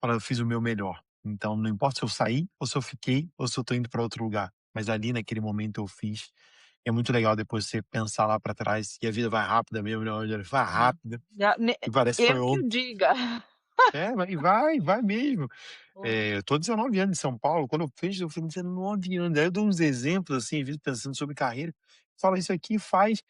falar: "Eu fiz o meu melhor". Então não importa se eu saí, ou se eu fiquei, ou se eu tô indo para outro lugar, mas ali naquele momento eu fiz. E é muito legal depois você pensar lá para trás, e a vida vai rápida mesmo, né, Olha, vai Hum. rápida, Ne e parece que foi eu que o ontem. diga. É, vai mesmo. Uhum, Eu tô 19 anos em São Paulo, quando eu fiz, eu falei: "19 anos", aí eu dou uns exemplos, assim, às vezes pensando sobre carreira, falo: "Isso aqui faz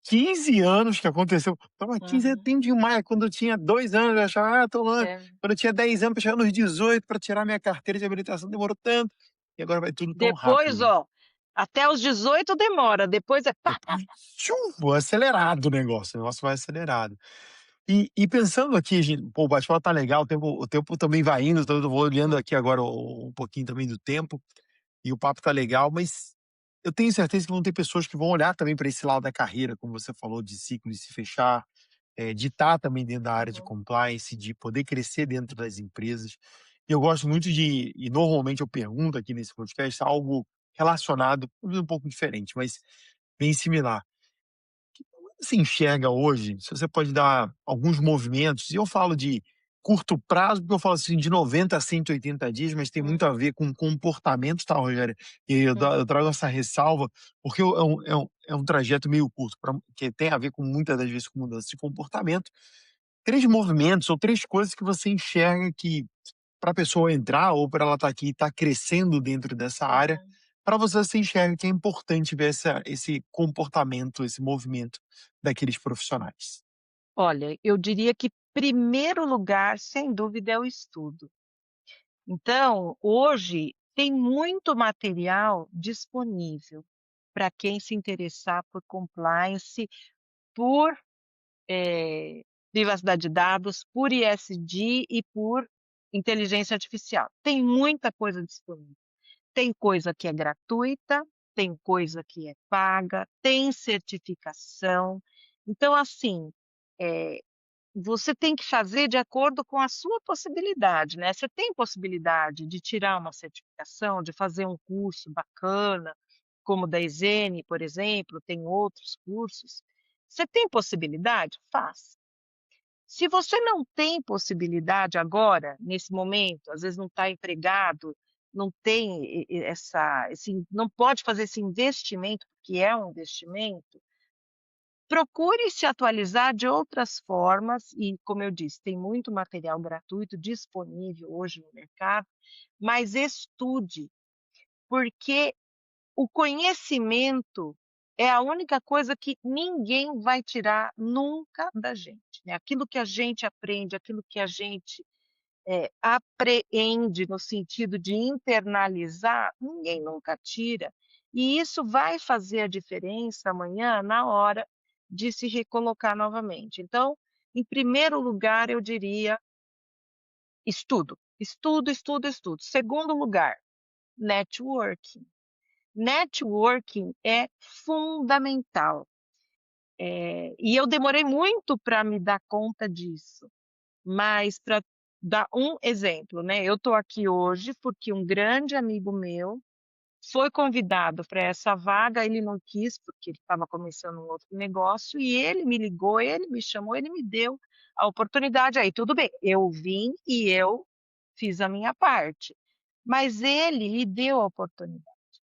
15 anos que aconteceu". Falei: 15 é uhum. tempo demais, quando eu tinha 2 anos eu achava: "Ah, tô lá". É. Quando eu tinha 10 anos pra chegar nos 18 pra tirar minha carteira de habilitação demorou tanto, e agora vai tudo tão Depois, rápido. ó, até os 18 demora, depois é pá, pá, Depois, tchum, acelerado o negócio vai acelerado. E pensando aqui, pô, o bate-papo tá legal, o tempo também vai indo, então eu vou olhando aqui agora um pouquinho também do tempo, e o papo tá legal, mas eu tenho certeza que vão ter pessoas que vão olhar também para esse lado da carreira, como você falou, de ciclo de se fechar, de estar também dentro da área de uhum, compliance, de poder crescer dentro das empresas. E eu gosto muito e normalmente eu pergunto aqui nesse podcast algo relacionado, um pouco diferente, mas bem similar. Como você enxerga hoje, se você pode dar alguns movimentos, e eu falo de curto prazo, porque eu falo assim de 90 a 180 dias, mas tem muito a uhum, ver com comportamento, tá, Rogério? E eu uhum, trago essa ressalva, porque é um trajeto meio curto, que tem a ver com muitas das vezes com mudança de comportamento. 3 movimentos ou 3 coisas que você enxerga que para a pessoa entrar ou para ela estar aqui e estar crescendo dentro dessa área, uhum. para você enxerga que é importante ver esse comportamento, esse movimento daqueles profissionais. Olha, eu diria que primeiro lugar, sem dúvida, é o estudo. Então, hoje tem muito material disponível para quem se interessar por compliance, por, privacidade de dados, por ISD e por inteligência artificial. Tem muita coisa disponível. Tem coisa que é gratuita, tem coisa que é paga, tem certificação. Então, assim, eh, você tem que fazer de acordo com a sua possibilidade, né. Você tem possibilidade de tirar uma certificação, de fazer um curso bacana, como o da Exene, por exemplo, tem outros cursos. Você tem possibilidade? Faça. Se você não tem possibilidade agora, nesse momento, às vezes não está empregado, não tem não pode fazer esse investimento, que é um investimento, procure se atualizar de outras formas e, como eu disse, tem muito material gratuito disponível hoje no mercado, mas estude, porque o conhecimento é a única coisa que ninguém vai tirar nunca da gente, né. Aquilo que a gente aprende, aquilo que a gente, apreende no sentido de internalizar, ninguém nunca tira. E isso vai fazer a diferença amanhã na hora de se recolocar novamente. Então, em primeiro lugar, eu diria estudo, estudo, estudo, estudo. Segundo lugar, networking. Networking é fundamental, e eu demorei muito para me dar conta disso, mas para dar um exemplo, né, eu estou aqui hoje porque um grande amigo meu foi convidado para essa vaga, ele não quis, porque ele estava começando um outro negócio, e ele me ligou, ele me chamou, ele me deu a oportunidade. Aí tudo bem, eu vim e eu fiz a minha parte, mas ele me deu a oportunidade.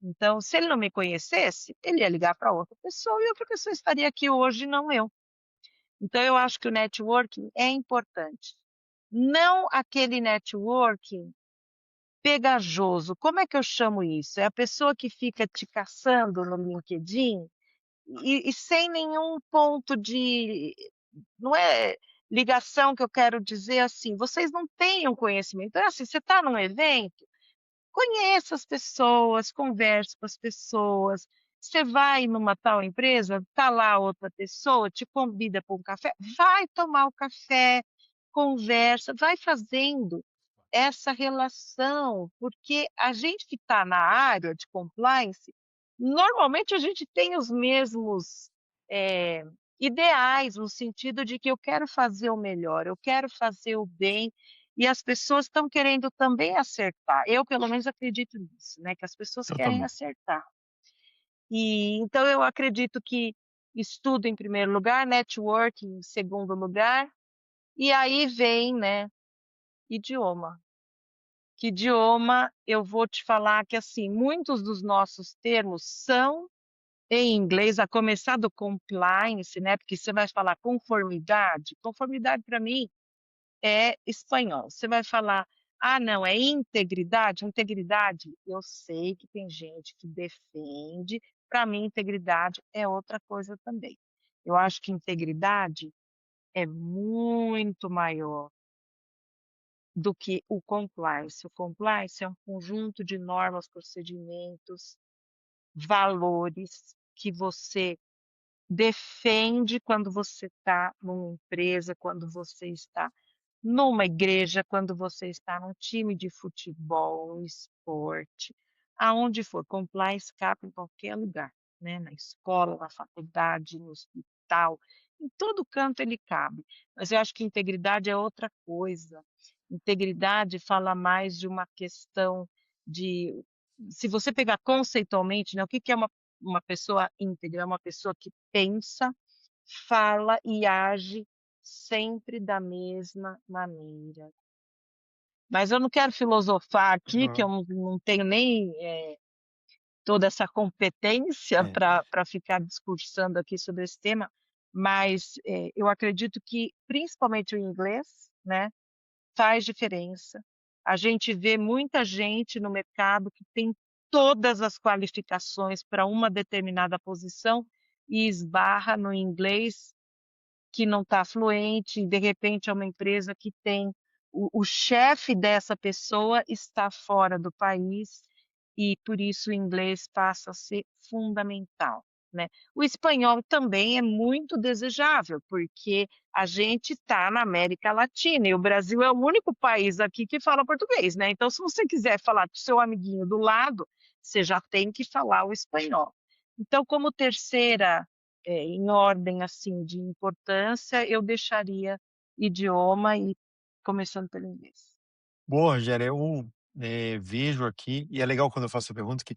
Então, se ele não me conhecesse, ele ia ligar para outra pessoa e outra pessoa estaria aqui hoje, não eu. Então eu acho que o networking é importante. Não aquele networking pegajoso, como é que eu chamo isso? É a pessoa que fica te caçando no LinkedIn e sem nenhum ponto de, não é ligação, que eu quero dizer assim, vocês não têm um conhecimento. Então, é assim, você está num evento, conheça as pessoas, converse com as pessoas. Você vai numa tal empresa, tá lá outra pessoa, te convida para um café, vai tomar o café, conversa, vai fazendo essa relação, porque a gente que está na área de compliance, normalmente a gente tem os mesmos, eh, ideais, no sentido de que eu quero fazer o melhor, eu quero fazer o bem, e as pessoas estão querendo também acertar. Eu, pelo menos, acredito nisso, né, que as pessoas Eu querem também. acertar. E então eu acredito que estudo em primeiro lugar, networking em segundo lugar, e aí vem, né, idioma. Que idioma, eu vou te falar que, assim, muitos dos nossos termos são em inglês, a começar do compliance, né, porque você vai falar conformidade, conformidade para mim é espanhol. Você vai falar: "Ah, não, é integridade", integridade, eu sei que tem gente que defende, para mim integridade é outra coisa também. Eu acho que integridade é muito maior do que o compliance. O compliance é um conjunto de normas, procedimentos, valores que você defende quando você está numa empresa, quando você está numa igreja, quando você está num time de futebol, um esporte, aonde for, compliance cabe em qualquer lugar, né, na escola, na faculdade, no hospital, em todo canto ele cabe. Mas eu acho que integridade é outra coisa. Integridade fala mais de uma questão de, se você pegar conceitualmente, né, o que que é uma pessoa íntegra? É uma pessoa que pensa, fala e age sempre da mesma maneira. Mas eu não quero filosofar aqui, que eu Aham. não tenho nem, toda essa competência É. para ficar discursando aqui sobre esse tema, mas, eu acredito que principalmente o inglês, né, faz diferença. A gente vê muita gente no mercado que tem todas as qualificações para uma determinada posição e esbarra no inglês que não está fluente, e de repente é uma empresa que tem o chefe dessa pessoa está fora do país, e por isso o inglês passa a ser fundamental, né. O espanhol também é muito desejável, porque a gente está na América Latina e o Brasil é o único país aqui que fala português, né, então se você quiser falar com o seu amiguinho do lado, você já tem que falar o espanhol. Então, como terceira, em ordem, assim, de importância, eu deixaria idioma e começando pelo inglês. Boa, Rogério, eu, vejo aqui e é legal quando eu faço a pergunta que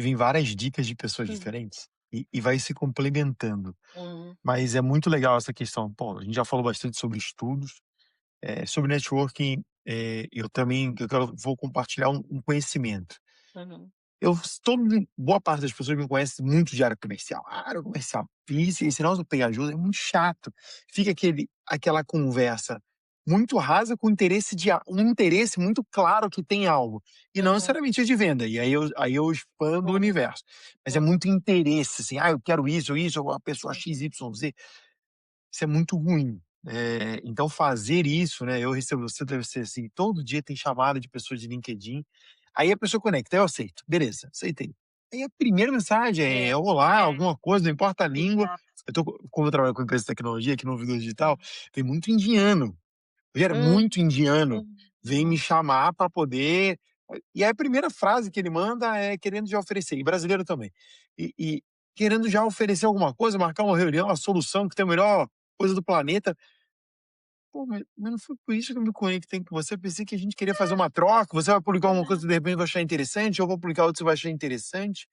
vem várias dicas de pessoas Uhum. diferentes e vai se complementando. Hum. Mas é muito legal essa questão. Pô, a gente já falou bastante sobre estudos, sobre networking, eu também vou compartilhar um conhecimento. Uhum. Eu todo mundo boa parte das pessoas me conhece muito de área comercial. "Ah, área comercial, esse negócio do pegajoso é muito chato". Fica aquela conversa muito rasa com interesse um interesse muito claro que tem algo, e não Uhum. necessariamente é de venda, e aí eu expando o Uhum. universo. Mas é Uhum. muito interesse, assim: "Ah, eu quero isso, ou a pessoa Uhum. X, Y, Z". Isso é muito ruim. Então fazer isso, né, eu recebo você deve ser assim, todo dia tem chamada de pessoas de LinkedIn, aí a pessoa conecta, eu aceito, beleza, aceitei. Aí a primeira mensagem É, é olá, é, alguma coisa, não importa a língua. exato. Como eu trabalho com empresa de tecnologia aqui no ouvidor digital, Hum. tem muito indiano. Era Hum, muito indiano, vem me uhum. chamar para poder e aí a primeira frase que ele manda é querendo já oferecer, e brasileiro também, e querendo já oferecer alguma coisa, marcar uma reunião, a solução que tem a melhor coisa do planeta. Pô, mas não foi por isso que eu me conectei com você, pensei que a gente queria fazer uma troca, você vai publicar uma coisa que de repente vai achar interessante, eu vou publicar outra que você vai achar interessante.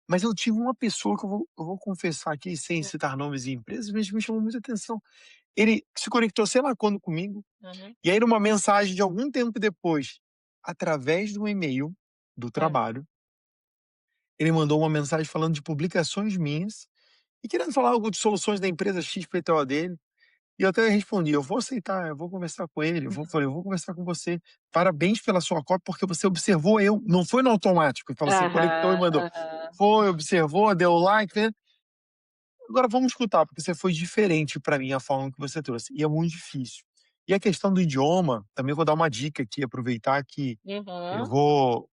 Mas eu tive uma pessoa que eu vou confessar aqui, sem Hum, citar nomes e empresas, mas me chamou muita atenção. Ele se conectou sei lá quando comigo, uhum. e aí numa mensagem de algum tempo depois, através do e-mail do Hã. trabalho, ele mandou uma mensagem falando de publicações minhas e querendo falar algo de soluções da empresa XPTO dele. E eu até respondi: "Eu vou aceitar, eu vou conversar com ele, eu vou conversar com você. Parabéns pela sua cópia, porque você observou eu", não foi no automático, ele falou assim, conectou e Aham, mandou. aham. Foi, observou, deu like, né. Agora vamos escutar, porque você foi diferente para mim a forma que você trouxe, e é muito difícil. E a questão do idioma, também vou dar uma dica aqui, aproveitar que eu Uhum. vou,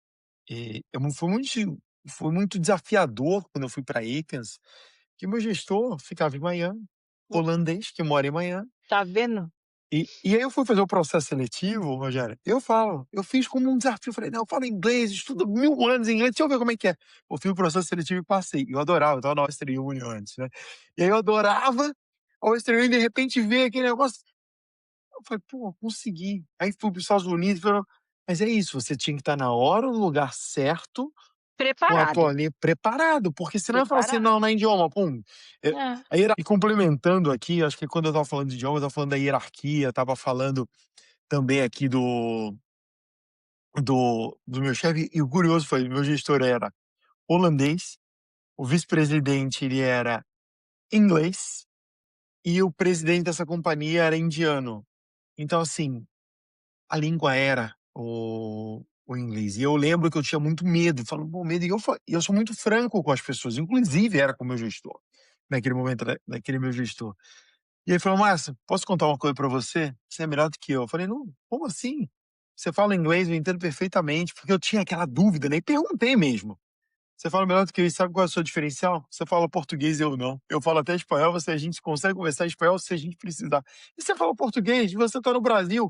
foi muito desafiador quando eu fui para Athens, que o meu gestor ficava em Miami, holandês, que mora em Miami, Tá vendo? e aí eu fui fazer o processo seletivo, Rogério, eu fiz como um desafio, falei: "Não, eu falo inglês, estudo 1000 anos em inglês, deixa eu ver como é que é". Eu fiz o processo seletivo e passei, eu adorava, eu estava na Western Union antes, né. E aí eu adorava a Western Union, de repente ver aquele negócio, eu falei: "Pô, consegui". Aí fui para os Estados Unidos, mas é isso, você tinha que estar na hora, no lugar certo, com a Preparado, tua ali preparado, porque senão eu falo assim: preparado. "Não, não é idioma, pum". É. E complementando aqui, acho que quando eu estava falando de idioma, eu estava falando da hierarquia, estava falando também aqui do meu chefe, e o curioso foi, o meu gestor era holandês, o vice-presidente ele era inglês, e o presidente dessa companhia era indiano. Então assim, a língua era o inglês. E eu lembro que eu tinha muito medo, falando: "Pô, medo", e eu sou muito franco com as pessoas, inclusive era com o meu gestor, naquele momento daquele meu gestor. E ele falou: "Márcio, posso contar uma coisa pra você? Você é melhor do que eu". Eu falei: "Não, como assim? Você fala inglês, eu entendo perfeitamente", porque eu tinha aquela dúvida, né, e perguntei mesmo. "Você fala melhor do que eu, e sabe qual é o seu diferencial? Você fala português, eu não. Eu falo até espanhol, a gente consegue conversar espanhol se a gente precisar. E você fala português, você tá no Brasil".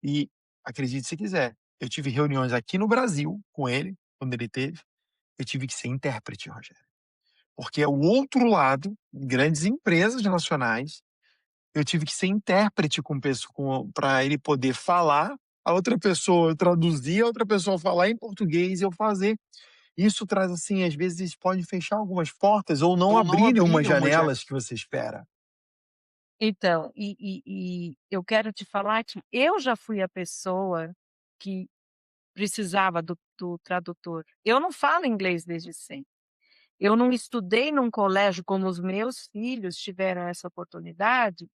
E acredite se quiser, eu tive reuniões aqui no Brasil com ele, quando ele teve, eu tive que ser intérprete, Rogério. Porque é o outro lado, grandes empresas nacionais, eu tive que ser intérprete com para ele poder falar, a outra pessoa traduzir, a outra pessoa falar em português e eu fazer. Isso traz, assim, às vezes pode fechar algumas portas ou não abrir umas janelas que você espera. Então, e eu quero te falar que eu já fui a pessoa que precisava do tradutor. Eu não falo inglês desde sempre. Eu não estudei num colégio como os meus filhos tiveram essa oportunidade,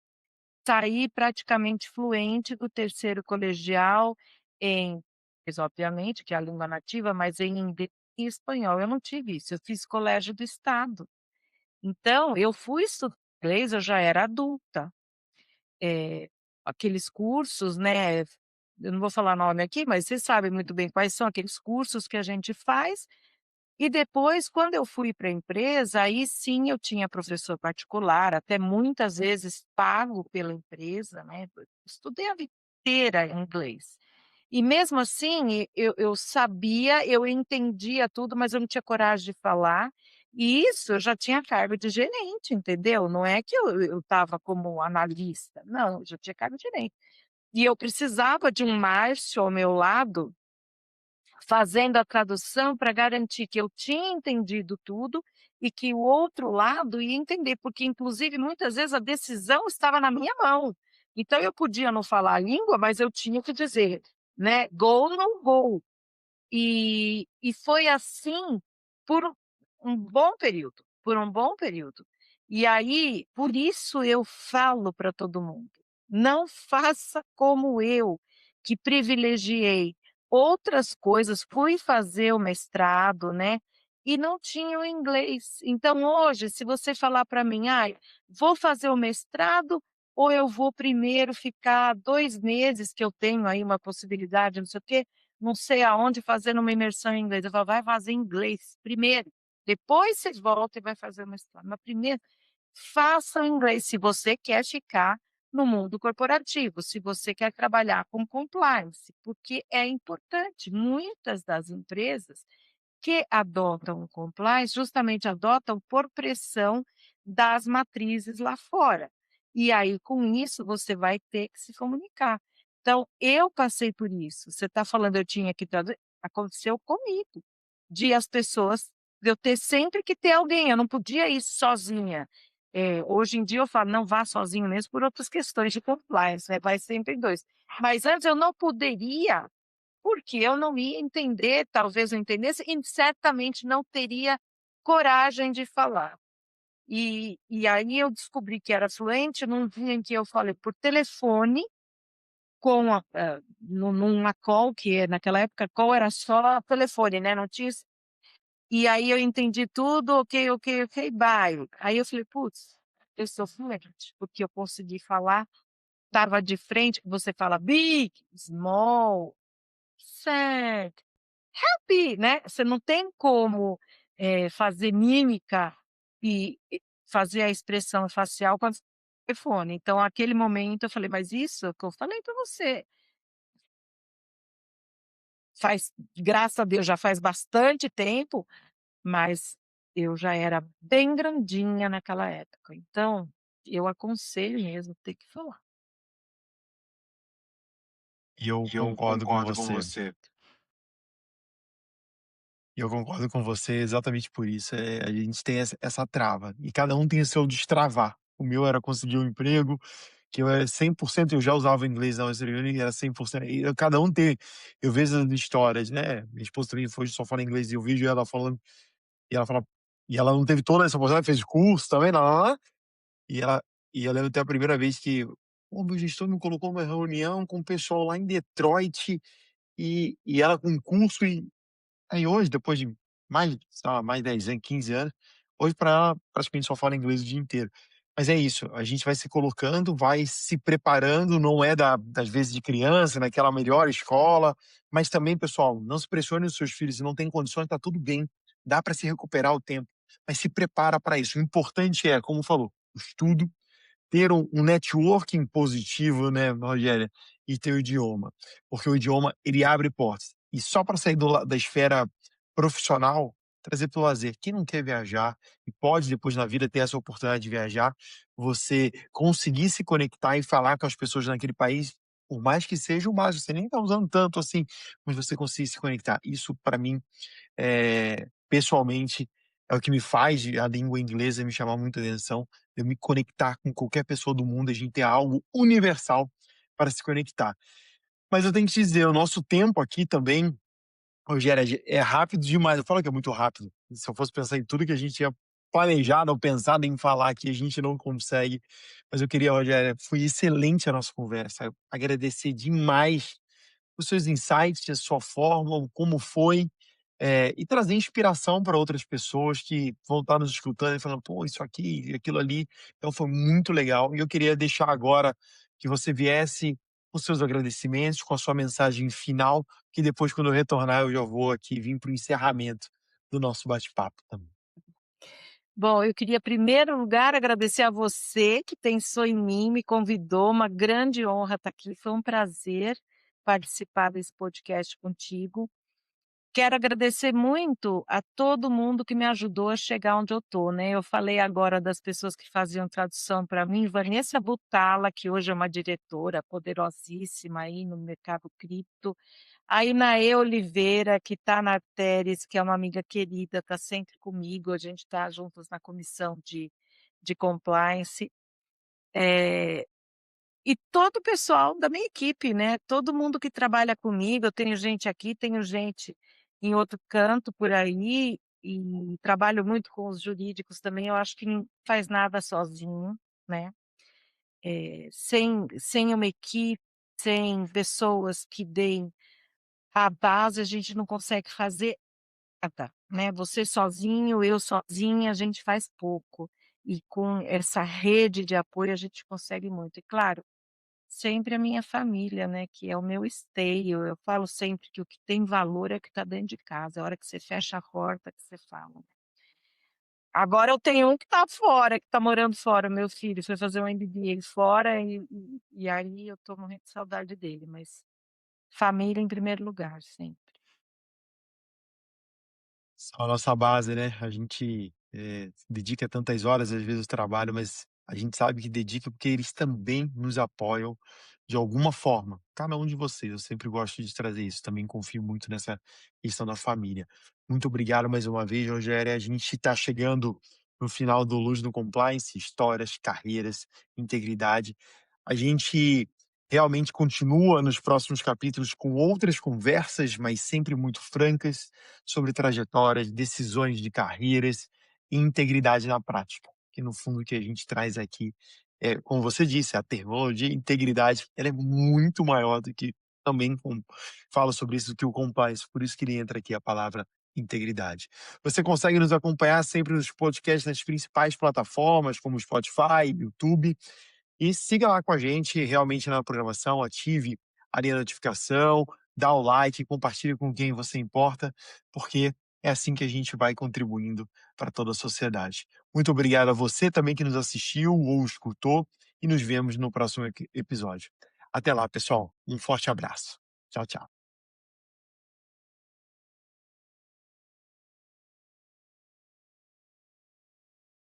saí praticamente fluente do terceiro colegial em inglês, obviamente, que é a língua nativa, mas em inglês e espanhol. Eu não tive isso, eu fiz colégio do estado. Então, eu fui estudar inglês, eu já era adulta. Aqueles cursos, né, eu não vou falar nome aqui, mas você sabe muito bem quais são aqueles cursos que a gente faz, e depois quando eu fui para a empresa, aí sim eu tinha professor particular, até muitas vezes pago pela empresa, né, eu estudei a vida inteira inglês. E mesmo assim, eu sabia, eu entendia tudo, mas eu não tinha coragem de falar, e isso eu já tinha cargo de gerente, entendeu? Não é que eu estava como analista, não, eu já tinha cargo de gerente. E eu precisava de um Márcio ao meu lado, fazendo a tradução para garantir que eu tinha entendido tudo e que o outro lado ia entender, porque inclusive muitas vezes a decisão estava na minha mão. Então eu podia não falar a língua, mas eu tinha que dizer, né, go ou no go. E foi assim por um bom período, por um bom período. E aí, por isso eu falo para todo mundo: não faça como eu, que privilegiei outras coisas, fui fazer o mestrado, né, e não tinha o inglês. Então hoje, se você falar para mim: "Ai, vou fazer o mestrado ou eu vou primeiro ficar 2 meses, que eu tenho aí uma possibilidade, não sei o quê, não sei aonde, fazendo uma imersão em inglês. Eu falo: "Vai fazer inglês primeiro, depois você volta e vai fazer uma história, mas primeiro faça o inglês, se você quer ficar no mundo corporativo, se você quer trabalhar com compliance, porque é importante. Muitas das empresas que adotam o compliance, justamente adotam por pressão das matrizes lá fora. E aí, com isso, você vai ter que se comunicar. Então, eu passei por isso. Você está falando, eu tinha que traduzir, aconteceu comigo, de as pessoas, de eu ter sempre que ter alguém, eu não podia ir sozinha. Hoje em dia eu falo: "Não vá sozinho mesmo", por outras questões de compliance, né, vai sempre em 2. Mas antes eu não poderia, porque eu não ia entender, talvez eu entendesse e certamente não teria coragem de falar. E aí eu descobri que era fluente num dia em que eu falei por telefone com numa call, que naquela época call era só telefone, né, não tinha e aí eu entendi tudo, ok, ok, ok, bye. Aí eu falei: "Putz, eu sou fluente", porque eu consegui falar, estava de frente, você fala big, small, sad, happy, né, você não tem como, fazer mímica e fazer a expressão facial com o telefone. Então aquele momento eu falei: "Mas isso que eu falei para você, faz graças a Deus já faz bastante tempo". Mas eu já era bem grandinha naquela época, então eu aconselho mesmo ter que falar. E eu E eu concordo com concordo com você. você. E eu concordo com você exatamente por isso, a gente tem essa trava, e cada um tem o seu destravar. O meu era conseguir um emprego, que eu era 100%, eu já usava inglês na Western Union e era 100%, cada um tem, eu vejo as histórias, né, minha esposa também foi só fala inglês e eu vejo ela falando, e ela fala, e ela não teve toda essa oportunidade, fez curso também, lá, e ela, e eu lembro até a primeira vez que, o meu gestor me colocou numa reunião com o pessoal lá em Detroit, e ela com curso. Aí hoje, depois de mais, sei lá, mais 10 anos, 15 anos, hoje para ela praticamente só fala inglês o dia inteiro. Mas é isso, a gente vai se colocando, vai se preparando, não é das vezes de criança, naquela melhor escola, mas também, pessoal, não se pressione os seus filhos, se não tem condições, tá tudo bem, dá para se recuperar o tempo, mas se prepara para isso. O importante é, como falou, o estudo, ter um networking positivo, né, Rogéria, e ter o idioma, porque o idioma ele abre portas. E só para sair da esfera profissional, trazer para o lazer. Quem não quer viajar e pode depois na vida ter essa oportunidade de viajar, você conseguir se conectar e falar com as pessoas naquele país, por mais que seja o básico, você nem está usando tanto assim, mas você conseguir se conectar. Isso para mim pessoalmente, é o que me faz a língua inglesa me chamar muita atenção, eu me conectar com qualquer pessoa do mundo, a gente ter algo universal para se conectar. Mas eu tenho que te dizer, o nosso tempo aqui também, Rogério, é rápido demais. Eu falo que é muito rápido. Se eu fosse pensar em tudo que a gente tinha planejado ou pensado em falar aqui, a gente não consegue. Mas eu queria, Rogério, foi excelente a nossa conversa. Agradecer demais os seus insights, a sua forma, o como foi, e trazer inspiração para outras pessoas que vão estar nos escutando e falando: "Pô, isso aqui e aquilo ali". Então foi muito legal e eu queria deixar agora que você viesse com seus agradecimentos, com a sua mensagem final, que depois quando eu retornar eu já vou aqui vir para o encerramento do nosso bate-papo também. Bom, eu queria, em primeiro lugar, agradecer a você que pensou em mim, me convidou, uma grande honra estar aqui, foi um prazer participar desse podcast contigo. Quero agradecer muito a todo mundo que me ajudou a chegar onde eu estou, né. Eu falei agora das pessoas que faziam tradução para mim, Vanessa Butala, que hoje é uma diretora poderosíssima aí no mercado cripto, a Inaê Oliveira, que está na Artéris, que é uma amiga querida, está sempre comigo, a gente está juntos na comissão de compliance. Eh e todo o pessoal da minha equipe, né, todo mundo que trabalha comigo, eu tenho gente aqui, tenho gente em outro canto por aí, e trabalho muito com os jurídicos também, eu acho que não faz nada sozinho, né. Sem uma equipe, sem pessoas que deem a base, a gente não consegue fazer nada, né, você sozinho, eu sozinha, a gente faz pouco. e com essa rede de apoio a gente consegue muito. E claro, sempre a minha família, né, que é o meu esteio. Eu falo sempre que o que tem valor é o que está dentro de casa, a hora que você fecha a porta que você fala. Agora eu tenho um que está fora, que está morando fora, meu filho foi fazer um MBA fora e aí eu estou morrendo de saudade dele, mas família em primeiro lugar sempre. São a nossa base, né, a gente, dedica tantas horas, às vezes, ao trabalho, mas a gente sabe que dedica porque eles também nos apoiam de alguma forma, cada um de vocês, eu sempre gosto de trazer isso, também confio muito nessa questão da família. Muito obrigado mais uma vez, Rogéria, a gente está chegando no final do Luz no Compliance, histórias, carreiras, integridade. A gente realmente continua nos próximos capítulos com outras conversas, mas sempre muito francas, sobre trajetórias, decisões de carreiras e integridade na prática. Que no fundo o que a gente traz aqui é, como você disse, a terminologia integridade, ela é muito maior do que também fala sobre isso do que o compliance, por isso que ele entra aqui a palavra integridade. Você consegue nos acompanhar sempre nos podcasts nas principais plataformas, como Spotify, YouTube, e siga lá com a gente realmente na programação, ative ali a notificação, dá o like, compartilhe com quem você importa, porque é assim que a gente vai contribuindo para toda a sociedade. Muito obrigado a você também que nos assistiu ou escutou e nos vemos no próximo episódio. Até lá, pessoal. Um forte abraço. Tchau, tchau.